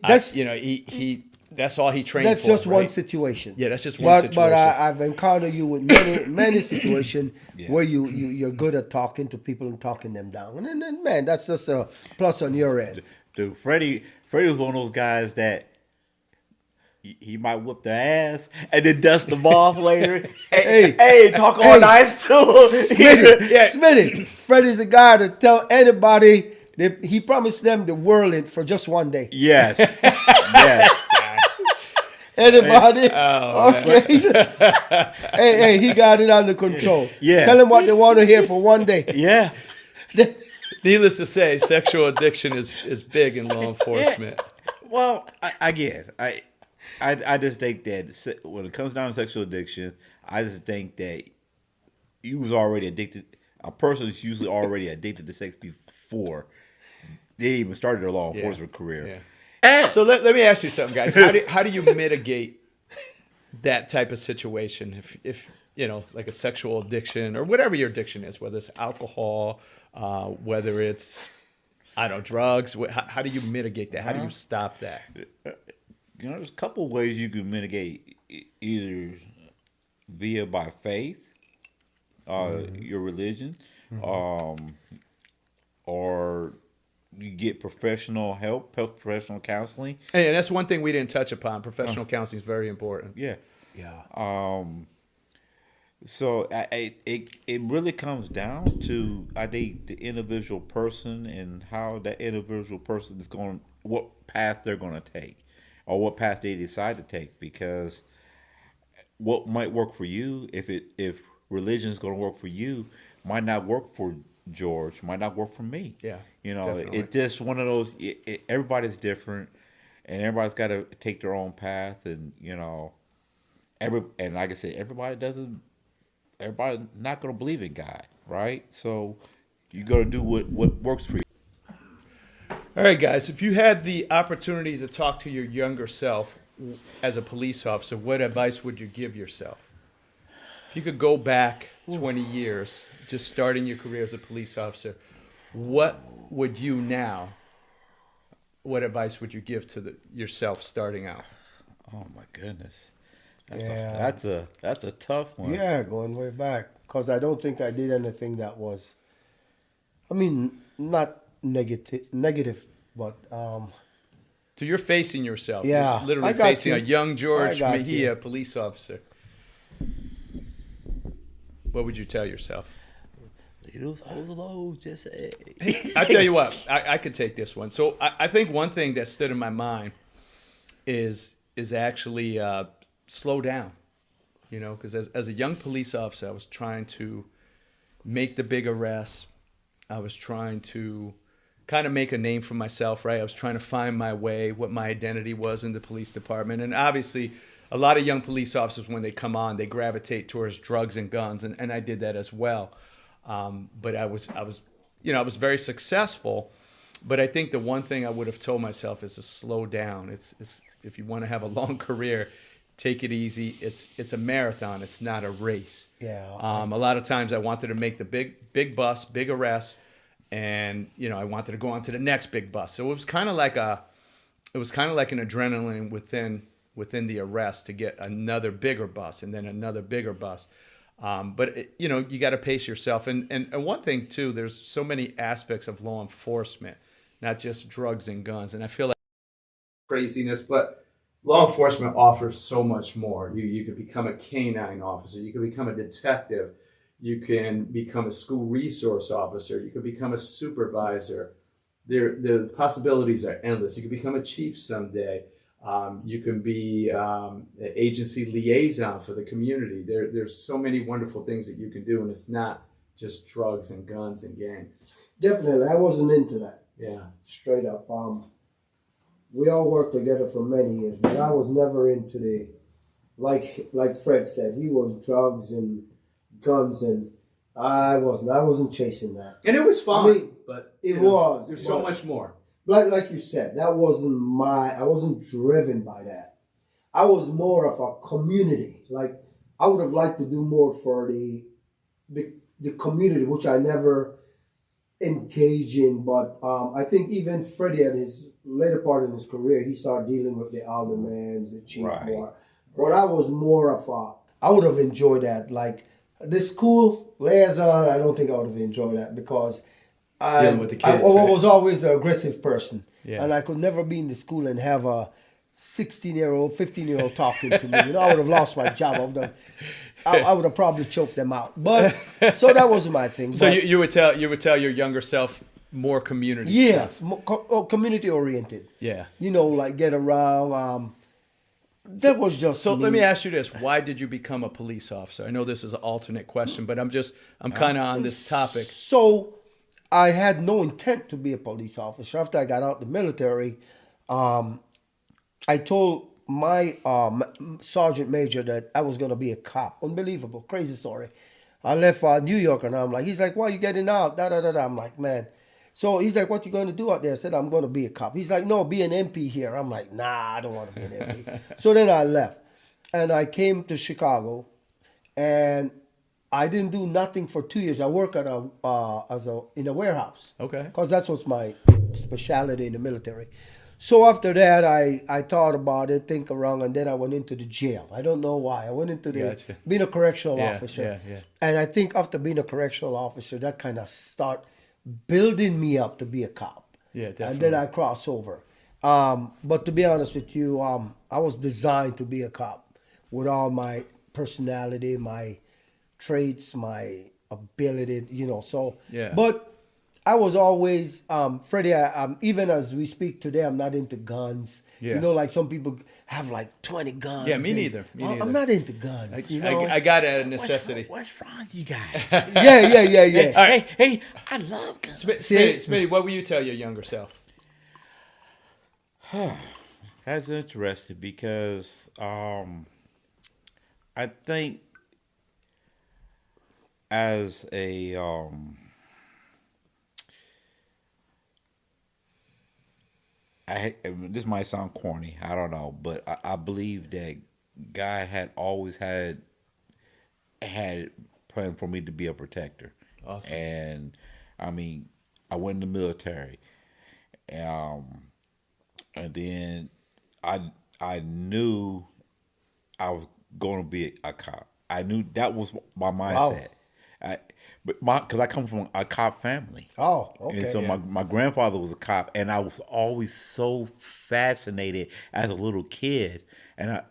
that's he that's all he trained that's for. just one right? situation. Yeah, that's just one situation. But I've encountered you with many situations where you're good at talking to people and talking them down. And then, man, that's just a plus on your end. Dude, Freddie was one of those guys that he might whip their ass and then dust them off later. Hey, talk all nice to him. Smitty, Freddie's the guy to tell anybody that he promised them the world for just one day. Yes. Yes. Anybody? Oh, Okay. hey, he got it under control. Yeah. Tell them what they want to hear for one day. Yeah. Needless to say, sexual addiction is big in law enforcement. Well, I get it. I just think that when it comes down to sexual addiction, I just think that you was already addicted. A person is usually already addicted to sex before they even started their law enforcement career. Yeah. So let me ask you something, guys. How do you mitigate that type of situation? If like a sexual addiction or whatever your addiction is, whether it's alcohol, whether it's drugs. How do you mitigate that? How do you stop that? There's a couple ways you can mitigate either by faith, your religion, or you get professional help, professional counseling. And that's one thing we didn't touch upon. Professional counseling is very important. Yeah. Yeah. So it really comes down to, I think, the individual person and how that individual person is going, what path they're going to take, or what path they decide to take. Because what might work for you, if religion is going to work for you, might not work for George, might not work for me. Yeah, definitely. It's just one of those. Everybody's different, and everybody's got to take their own path, and and like I said, everybody's not going to believe in God, right? So you got to do what works for you. All right, guys, if you had the opportunity to talk to your younger self as a police officer, what advice would you give yourself? If you could go back 20 years, just starting your career as a police officer, what advice would you give to yourself starting out? Oh my goodness, Yeah. that's a tough one. Yeah, going way back. Because I don't think I did anything that was, not negative, but So you're facing yourself. Yeah, You're literally I got facing you. a young George I got Mejia, you. police officer. What would you tell yourself? Leave those hoes alone. Just say. I tell you what, I could take this one. So I think one thing that stood in my mind is actually slow down. Because as a young police officer, I was trying to make the big arrests. I was trying to kind of make a name for myself, right? I was trying to find my way, what my identity was in the police department. And obviously, a lot of young police officers, when they come on, they gravitate towards drugs and guns, and I did that as well. But I was very successful. But I think the one thing I would have told myself is to slow down. It's if you want to have a long career, take it easy. It's a marathon. It's not a race. Yeah. A lot of times I wanted to make the big bus, big arrest, and I wanted to go on to the next big bus. So it was kind of like it was kind of like an adrenaline within the arrest to get another bigger bus and then another bigger bus. But you know, you got to pace yourself. And one thing too, there's so many aspects of law enforcement, not just drugs and guns. And I feel like craziness, but law enforcement offers so much more. You could become a canine officer, you could become a detective, you can become a school resource officer, you could become a supervisor. The possibilities are endless. You could become a chief someday. You can be an agency liaison for the community. There's so many wonderful things that you can do, and it's not just drugs and guns and gangs. Definitely, I wasn't into that. Yeah. Straight up. We all worked together for many years, but I was never into the, like Fred said, he was drugs and guns, and I wasn't chasing that. And it was fun, I mean, but it was. There's so much more. Like you said, I wasn't driven by that. I was more of a community. Like, I would have liked to do more for the community, which I never engage in. But I think even Freddie at his later part in his career, he started dealing with the aldermans, the chief Right. more. But I was more of I would have enjoyed that. Like, the school liaison, I don't think I would have enjoyed that because Dealing with the kids, I right? was always an aggressive person. Yeah. And I could never be in the school and have a 16-year-old, 15-year-old talking to me. You know, I would have lost my job. I would have probably choked them out. But so that wasn't my thing. So But you would tell your younger self more community. yes, stuff. community oriented. Yeah. You know, like get around. That was just So me. let me ask you this: why did you become a police officer? I know this is an alternate question, but I'm kind of on this topic. So I had no intent to be a police officer. After I got out the military, I told my sergeant major that I was going to be a cop. Unbelievable, crazy story. I left New York and I'm like, he's like, why you getting out? Da da da da. I'm like, man. So he's like, what you going to do out there? I said, I'm going to be a cop. He's like, no, be an MP here. I'm like, nah, I don't want to be an MP. So then I left and I came to Chicago and I didn't do nothing for 2 years. I worked at in a warehouse. Okay. Because that's what's my specialty in the military. So after that, I thought about it, think around, and then I went into the jail. I don't know why. I went into Gotcha. being a correctional Yeah, officer. yeah. And I think after being a correctional officer, that kind of start building me up to be a cop. Yeah, And definitely. then I cross over. But to be honest with you, I was designed to be a cop with all my personality, my traits, my ability, you know. So, Yeah. But I was always, Freddie, even as we speak today, I'm not into guns. Yeah. You know, like some people have like 20 guns. Yeah, me and- neither, me neither. I'm not into guns. you know? I got it at a necessity. What's wrong with you guys? Yeah. hey, I love guns. Smitty, what will you tell your younger self? That's interesting because I think as a this might sound corny, I don't know, but I believe that God had always had planned for me to be a protector. Awesome. And I mean, I went in the military, and then I knew I was going to be a cop. I knew that was my mindset. Because I come from a cop family. Oh, okay. And so my grandfather was a cop, and I was always so fascinated as a little kid. And I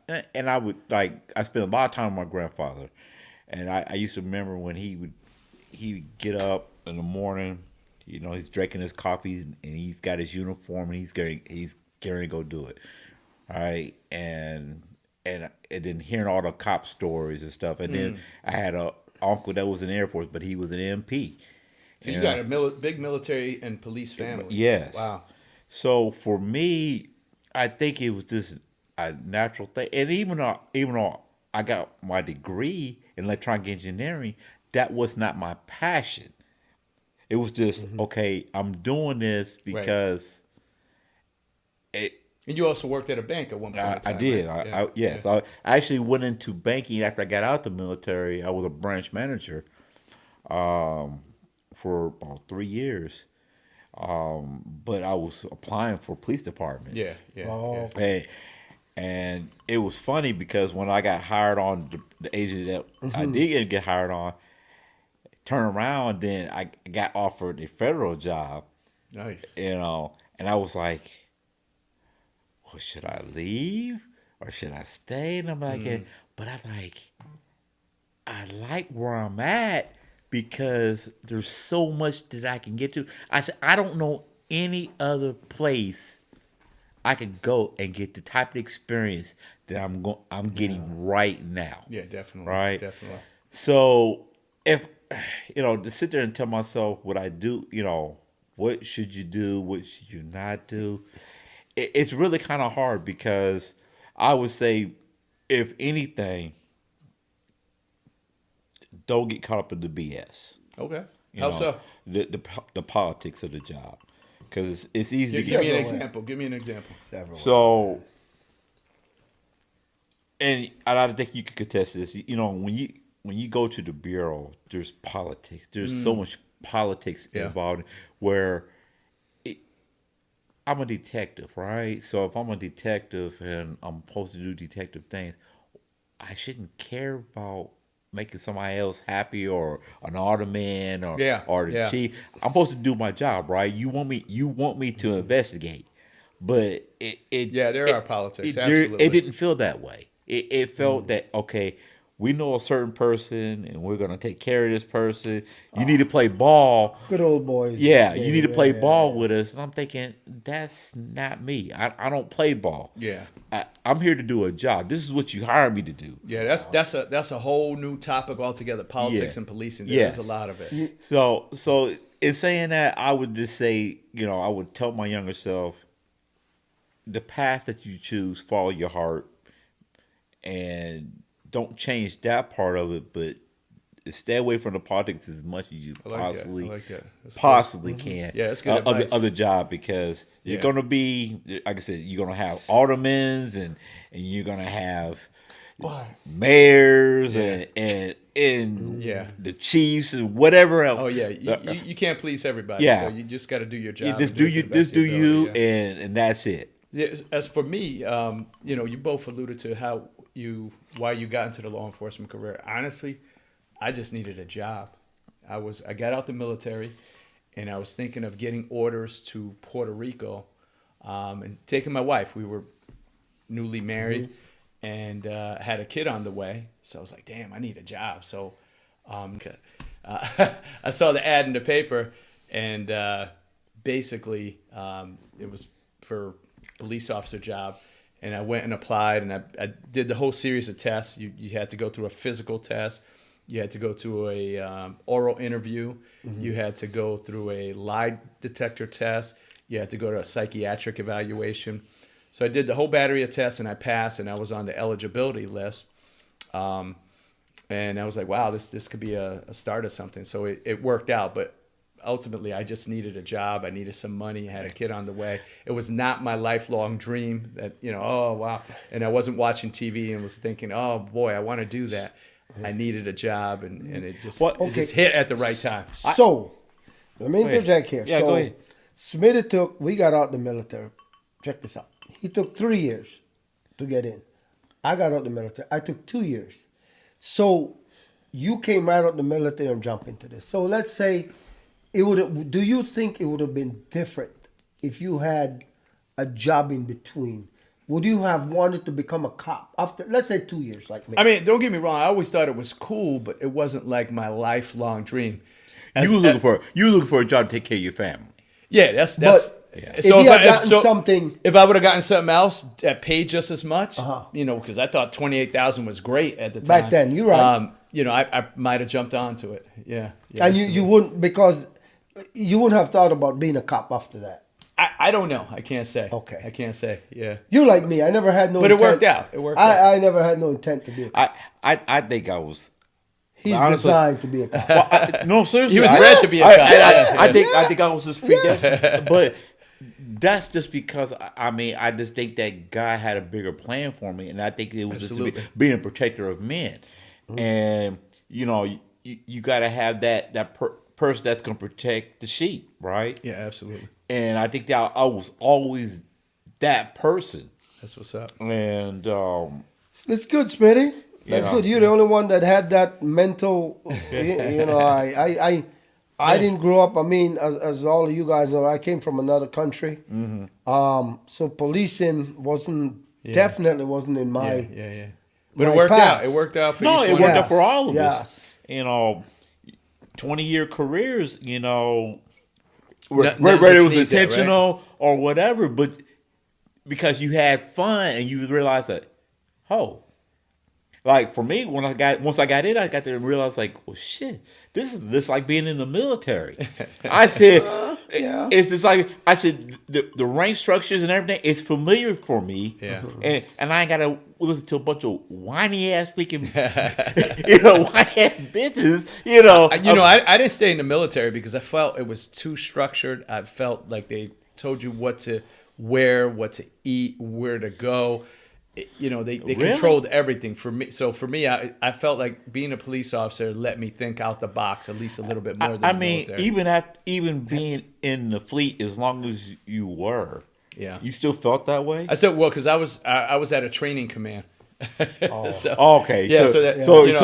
would I spent a lot of time with my grandfather, and I used to remember when he would get up in the morning, you know, he's drinking his coffee and he's got his uniform and he's going to go do it. All right, and then hearing all the cop stories and stuff, and then I had a uncle that was in the Air Force, but he was an MP. So you got a big military and police family. Yes. Wow. So for me, I think it was just a natural thing. And even though I got my degree in electronic engineering, that was not my passion. It was just, okay, I'm doing this because And you also worked at a bank at one point in I time, did. right? Yes. Yeah. I actually went into banking after I got out the military. I was a branch manager for about 3 years. but I was applying for police departments. Yeah, yeah, Oh. yeah. And it was funny because when I got hired on the agency that I did get hired on, turn around, then I got offered a federal job, Nice. and I was like, well, should I leave or should I stay? And I'm like, but I'm like, I like where I'm at because there's so much that I can get to. I said, I don't know any other place I could go and get the type of experience that I'm getting right now. Yeah, definitely. Right? Definitely. So if to sit there and tell myself what I do, what should you do, what should you not do, it's really kind of hard because I would say, if anything, don't get caught up in the BS. Okay. You How know, so? the politics of the job, because it's easy to Give me an get. example. Give me an example. Several. So, and I think you could contest this. When you go to the bureau, there's politics. There's so much politics Yeah. involved. Where I'm a detective, right? So if I'm a detective and I'm supposed to do detective things, I shouldn't care about making somebody else happy or an alderman or Yeah, or the yeah. chief. I'm supposed to do my job, right? You want me to investigate, but Yeah, there are politics, It absolutely. didn't feel that way. It felt that, okay, we know a certain person and we're gonna take care of this person. You need to play ball. Good old boys. Yeah, you need to play yeah, ball yeah. with us. And I'm thinking, that's not me. I don't play ball. Yeah. I'm here to do a job. This is what you hired me to do. Yeah, that's a whole new topic altogether. Politics Yeah. and policing. Yes. There's a lot of it. So in saying that, I would just say, I would tell my younger self, the path that you choose, follow your heart, and don't change that part of it, but stay away from the politics as much as you I like possibly that. I like that. That's possibly can. Yeah, that's good advice. Of the job, because you're Yeah. gonna be, like I said, you're gonna have aldermans and you're gonna have mayors Yeah. and Yeah. the chiefs and whatever else. Oh yeah, you can't please everybody. Yeah. So you just got to do your job. Yeah, just and do it to you, the best just of do your you, ability, yeah. and that's it. Yeah, as for me, you both alluded to why you got into the law enforcement career. Honestly, I just needed a job. I got out the military, and I was thinking of getting orders to Puerto Rico, and taking my wife. We were newly married, and had a kid on the way. So I was like, damn, I need a job. So I saw the ad in the paper, and basically it was for police officer job, and I went and applied, and I did the whole series of tests. You had to go through a physical test, you had to go through a oral interview, you had to go through a lie detector test, you had to go to a psychiatric evaluation. So I did the whole battery of tests, and I passed, and I was on the eligibility list. And I was like, wow, this could be a start of something. So it worked out, but ultimately I just needed a job. I needed some money. I had a kid on the way. It was not my lifelong dream that, oh, wow. And I wasn't watching TV and was thinking, oh, boy, I want to do that. I needed a job, and it just it just hit at the right time. So, let me interject here. Yeah, so, go ahead. Smitty we got out the military. Check this out. He took 3 years to get in. I got out the military. I took 2 years. So, you came right out the military and jumped into this. So, let's say do you think it would have been different if you had a job in between? Would you have wanted to become a cop after, let's say, 2 years, like me? I mean, don't get me wrong. I always thought it was cool, but it wasn't like my lifelong dream. You was looking for a job to take care of your family. Yeah, that's. But if you had gotten something, if I would have gotten something else that paid just as much, Uh-huh. because I thought 28,000 was great at the time. Back then, you're right. I might have jumped onto it. Yeah. and you wouldn't, because you wouldn't have thought about being a cop after that. I don't know. I can't say. Okay. I can't say. Yeah. You like me. I never had no But it intent. worked out. It worked out. I never had no intent to be a cop. I think I was. He's honestly- designed to be a cop. Well, no, seriously. He was bred to be a cop. I think I was just predestined. But that's just because I just think that God had a bigger plan for me, and I think it was just to being a protector of men. And you got to have that person that's gonna protect the sheep, right? Yeah, absolutely. And I think that I was always that person. That's what's up. And That's good, Smitty. That's Yeah. good. You're the only one that had that mental. You know, I didn't grow up. I mean, as all of you guys know, I came from another country. So policing definitely wasn't in my. Yeah. But my it worked path. out. It worked out for no, each it one. worked Yes, out for all of yes. us. 20-year careers, Nothing whether to it was sneeze at, right? intentional or whatever, but because you had fun and you realized that, like for me, once I got in, I got there and realized like, well, shit, this is like being in the military. I said, yeah. it's just like I said, the rank structures and everything is familiar for me. Yeah. And I ain't gotta listen to a bunch of whiny ass freaking, whiny ass bitches. I didn't stay in the military because I felt it was too structured. I felt like they told you what to wear, what to eat, where to go. They Really? controlled everything for me. So for me, I felt like being a police officer let me think out the box at least a little bit more than I the mean, military. even being in the fleet, as long as you were, Yeah. you still felt that way. I said, well, because I was at a training command. So, Okay, Yeah. so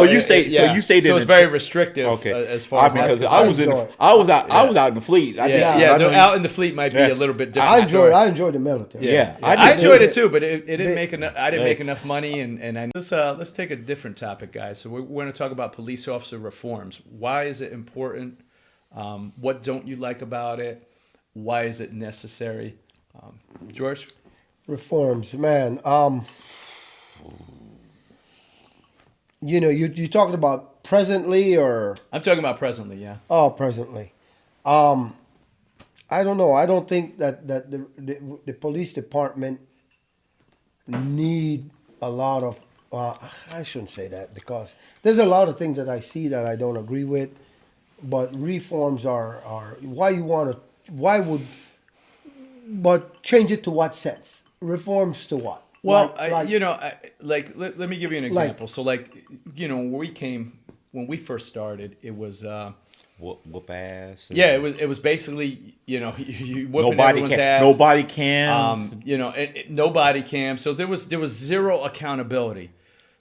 you stayed. So you stayed So in. it's very restrictive. Okay, As far as because that's I was concerned. I was out in the fleet. I know you- out in the fleet might be Yeah. a little bit different. I story. enjoyed the military. Yeah, I did enjoyed too. it too, but it didn't They- make enough. I didn't make enough money, and let's take a different topic, guys. So we're going to talk about police officer reforms. Why is it important? What don't you like about it? Why is it necessary? George, Reforms, man. You talking about presently or I'm talking about presently. Yeah, presently? I don't know. I don't think that the police department need a lot of. I shouldn't say that because there's a lot of things that I see that I don't agree with. But reforms are but change it to what sense? Reforms to what? Well, Like- let me give you an example. So, when we first started, it was, Whoop ass. it was basically, you whooping Nobody everyone's can. ass. Nobody can. Nobody cam. So there was zero accountability.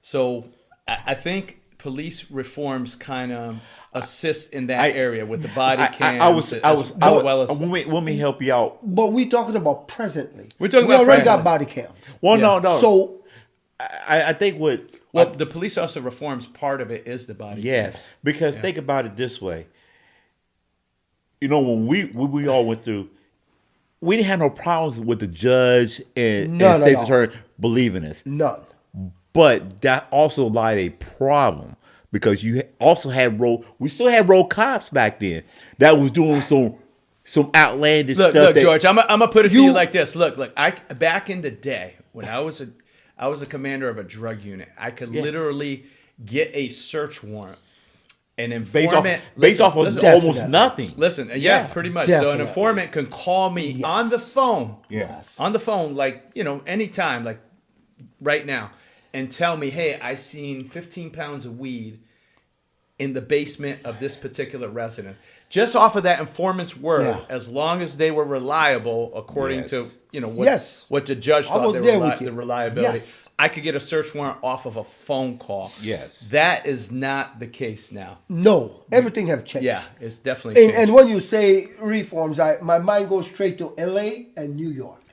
So I think police reforms kind of assist in that area with the body cams. Let me help you out. But we talking about presently. We're talking we about already presently. got body cams. Well, Yeah. no. So I think what. Well, the police officer reforms part of it is the body Yes, cams. because think about it this way. When we all went through, we didn't have no problems with the judge and No, state's no. attorney believing us. none. But that also lied a problem because you also had we still had road cops back then that was doing some outlandish Look, stuff. George, I'm gonna put it to you You- like this. Look, I back in the day when I was a commander of a drug unit, I could Yes. literally get a search warrant. An based off informant, of listen, almost Definitely. nothing. Listen, pretty much. So Definitely. an informant can call me Yes. on the phone, Yes. on the phone, like anytime, like right now, and tell me, hey, I seen 15 pounds of weed in the basement of this particular residence. Just off of that informant's word, Yeah. as long as they were reliable, according Yes. to what, Yes. what the judge I thought was they there were with you. the reliability, Yes. I could get a search warrant off of a phone call. Yes. That is not the case now. No, everything have changed. Yeah, it's definitely changed. And when you say reforms, my mind goes straight to L.A. and New York.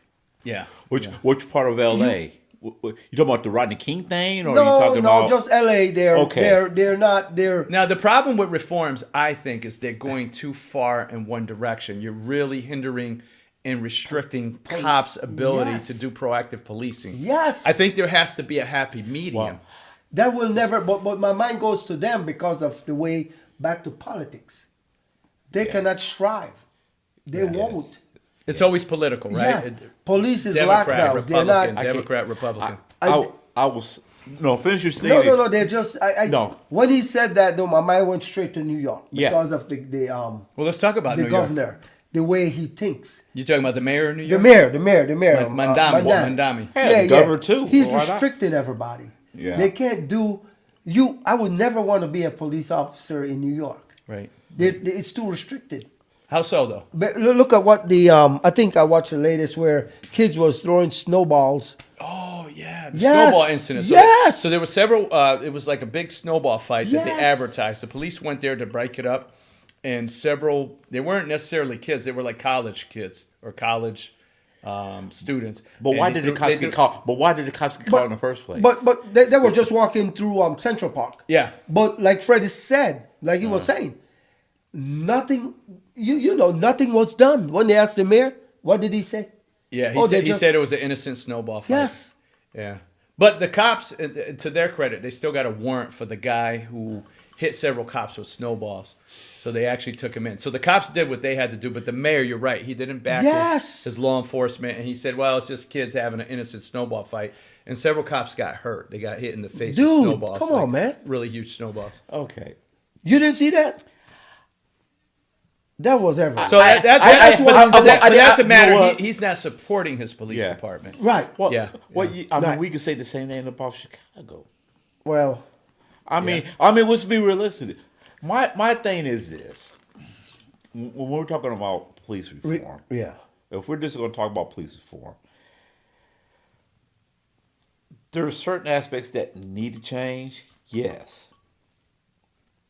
Yeah. Which part of L.A.? You talking about the Rodney King thing, or are you No, talking about just L.A. Okay. They're not. Now, the problem with reforms, I think, is they're going too far in one direction. You're really hindering and restricting cops' ability Yes. to do proactive policing. Yes. I think there has to be a happy medium. Wow. That will never. But my mind goes to them because of the way back to politics. They cannot strive. They won't. It's always political, right? Yes. Police is Democrat, lockdowns. They're Republican, not. Democrat, Republican. I was finish your statement. No. They're just. No. When he said that, though, my mind went straight to New York Yeah. because of the Well, let's talk about the New York. governor, the way he thinks. You talking about the mayor of New The York? mayor. Mandami. Mandami. Mandami. Yeah, the governor too. He's Why not? restricting everybody. Yeah. They can't do. I would never want to be a police officer in New York. Right. It's too restricted. How so, though? But look at what the I think I watched the latest where kids was throwing snowballs. Oh yeah, the Yes, snowball incident. So yes. so there was several. It was like a big snowball fight that they Yes. advertised. The police went there to break it up, and several. They weren't necessarily kids. They were like college kids or college students. But And why they did the threw- cops they get threw- caught? But why did the cops get caught in the first place? But they were just walking through Central Park. Yeah. But like Freddie said, like he was saying, nothing. You know nothing was done. When they asked the mayor, what did he say? Yeah, he Oh, said they just- it was an innocent snowball fight. Yes. Yeah. But the cops, to their credit, they still got a warrant for the guy who hit several cops with snowballs. So they actually took him in. So the cops did what they had to do, but the mayor, you're right, he didn't back Yes. his law enforcement, and he said, well, it's just kids having an innocent snowball fight. And several cops got hurt. They got hit in the face with Dude, snowballs. come on, man. Really huge snowballs. okay. You didn't see that? That was everything. So that's a you know matter. what? He's not supporting his police Yeah. department. right. Well, Yeah, Well, yeah. I mean, Right. we could say the same thing about Chicago. Well, I mean, let's be realistic. My thing is this: when we're talking about police reform, yeah. if we're just going to talk about police reform, there are certain aspects that need to change, yes,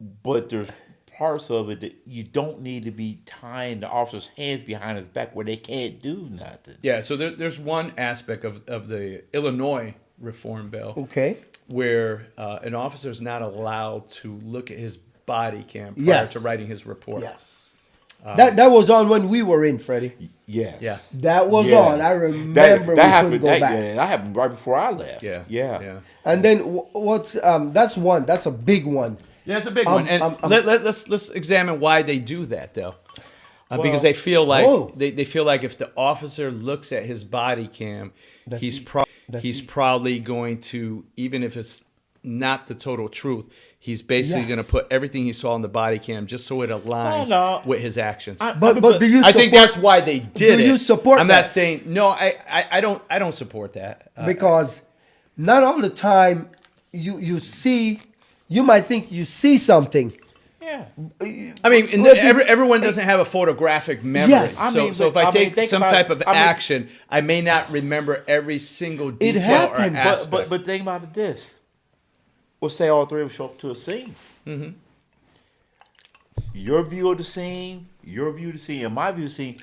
but there's parts of it that you don't need to be tying the officer's hands behind his back where they can't do nothing. Yeah, so there's one aspect of the Illinois reform bill Okay. where an officer is not allowed to look at his body cam prior Yes. to writing his report. Yes. That was on when we were in, Freddie. Yes. Yeah. That was Yes. on. I remember that we happened. couldn't go back. That happened right before I left. Yeah, Yeah. yeah. And then what's that's one. That's a big one. Yeah, it's a big one. And let's examine why they do that, though. Because they feel like Whoa. they feel like if the officer looks at his body cam, That's he's it. pro- That's he's it. probably going to, even if it's not the total truth, he's basically Yes. going to put everything he saw on the body cam just so it aligns no. with his actions. But do you? I think support- that's why they did it. Do you support I'm that? not saying no. I don't support that. Because not all the time you see. You might think you see something. Yeah. I mean, Well, if you- everyone doesn't have a photographic memory. Yes. I mean, so if but- I I mean, take think some about type it. of I mean- action, I may not remember every single detail or happens. aspect. But think about it this. We'll say all three of us show up to a scene. Mm-hmm. Your view of the scene, and my view of the scene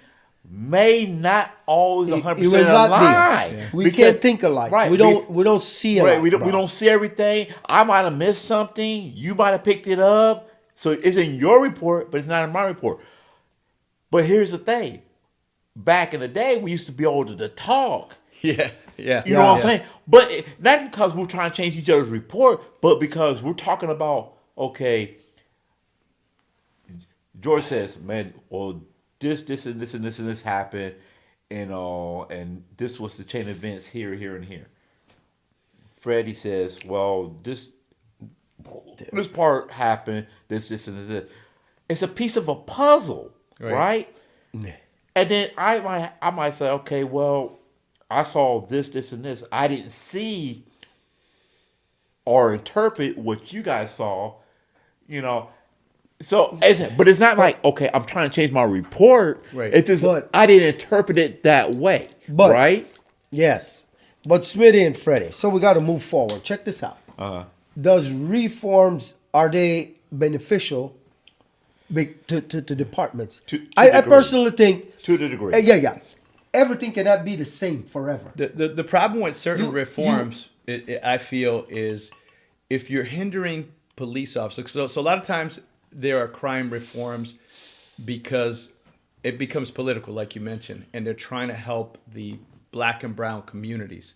may not always It 100% will not align. be. We Because- can't think alike. Right, We don't see alike. Right, we bro. don't see everything. I might have missed something. You might have picked it up. So it's in your report, but it's not in my report. But here's the thing. Back in the day, we used to be able to talk. yeah, yeah. You know what I'm Yeah. saying? But not because we're trying to change each other's report, but because we're talking about, okay, George says, man, well, this, and this, and this, and this happened, and this was the chain of events here, here, and here. Freddie says, well, this part happened, this, and this. It's a piece of a puzzle, right? And then I might say, okay, well, I saw this, and this. I didn't see or interpret what you guys saw, you know. So, but it's not like, okay, I'm trying to change my report. Right. It's just But- I didn't interpret it that way, But- right? Yes, but Smitty and Freddie. So we got to move forward. Check this out. Does reforms are they beneficial to departments? To I degree. personally think. To the degree. Yeah. Everything cannot be the same forever. The problem with certain You- reforms, I feel, is if you're hindering police officers. So a lot of times there are crime reforms because it becomes political, like you mentioned, and they're trying to help the black and brown communities.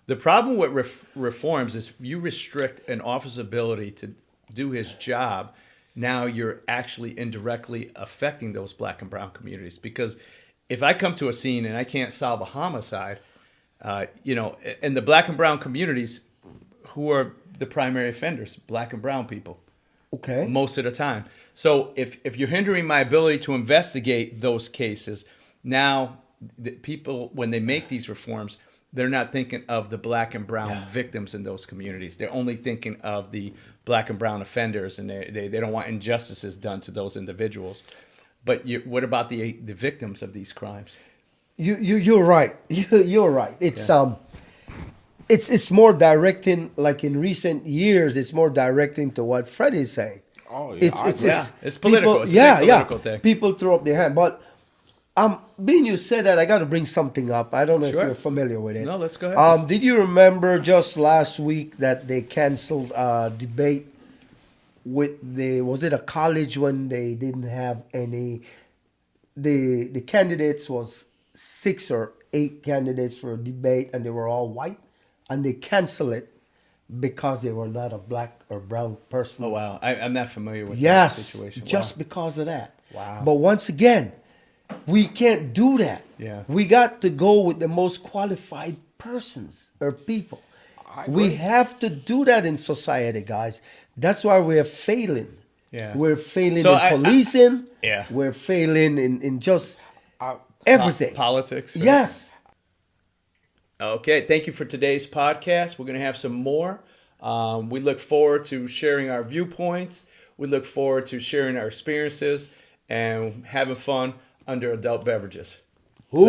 The problem with reforms is if you restrict an officer's ability to do his job, now you're actually indirectly affecting those black and brown communities. Because if I come to a scene and I can't solve a homicide, and the black and brown communities, who are the primary offenders? Black and brown people. Okay. Most of the time. So if you're hindering my ability to investigate those cases, now the people, when they make these reforms, they're not thinking of the black and brown victims in those communities. They're only thinking of the black and brown offenders, and they don't want injustices done to those individuals. But what about the victims of these crimes? You're right. You're right. It's more directing. Like in recent years, it's more directing to what Fred is saying. Oh, yeah. It's political. People, It's a big political thing. People throw up their hand, but being you said that, I got to bring something up. I don't know Sure. if you're familiar with it. No, let's go ahead. Did you remember just last week that they canceled debate with was it a college when they didn't have any? The candidates was 6 or 8 candidates for a debate, and they were all white, and they canceled it because they were not a black or brown person. Oh wow, I'm not familiar with that Yes, situation. just because of that. Wow. But once again, we can't do that. Yeah. We got to go with the most qualified persons or people. We have to do that in society, guys. That's why we're failing. Yeah. We're failing So in policing. Yeah. We're failing in just everything. Politics. Right? Yes. Okay, thank you for today's podcast. We're going to have some more. We look forward to sharing our viewpoints. We look forward to sharing our experiences and having fun under adult beverages. Ooh.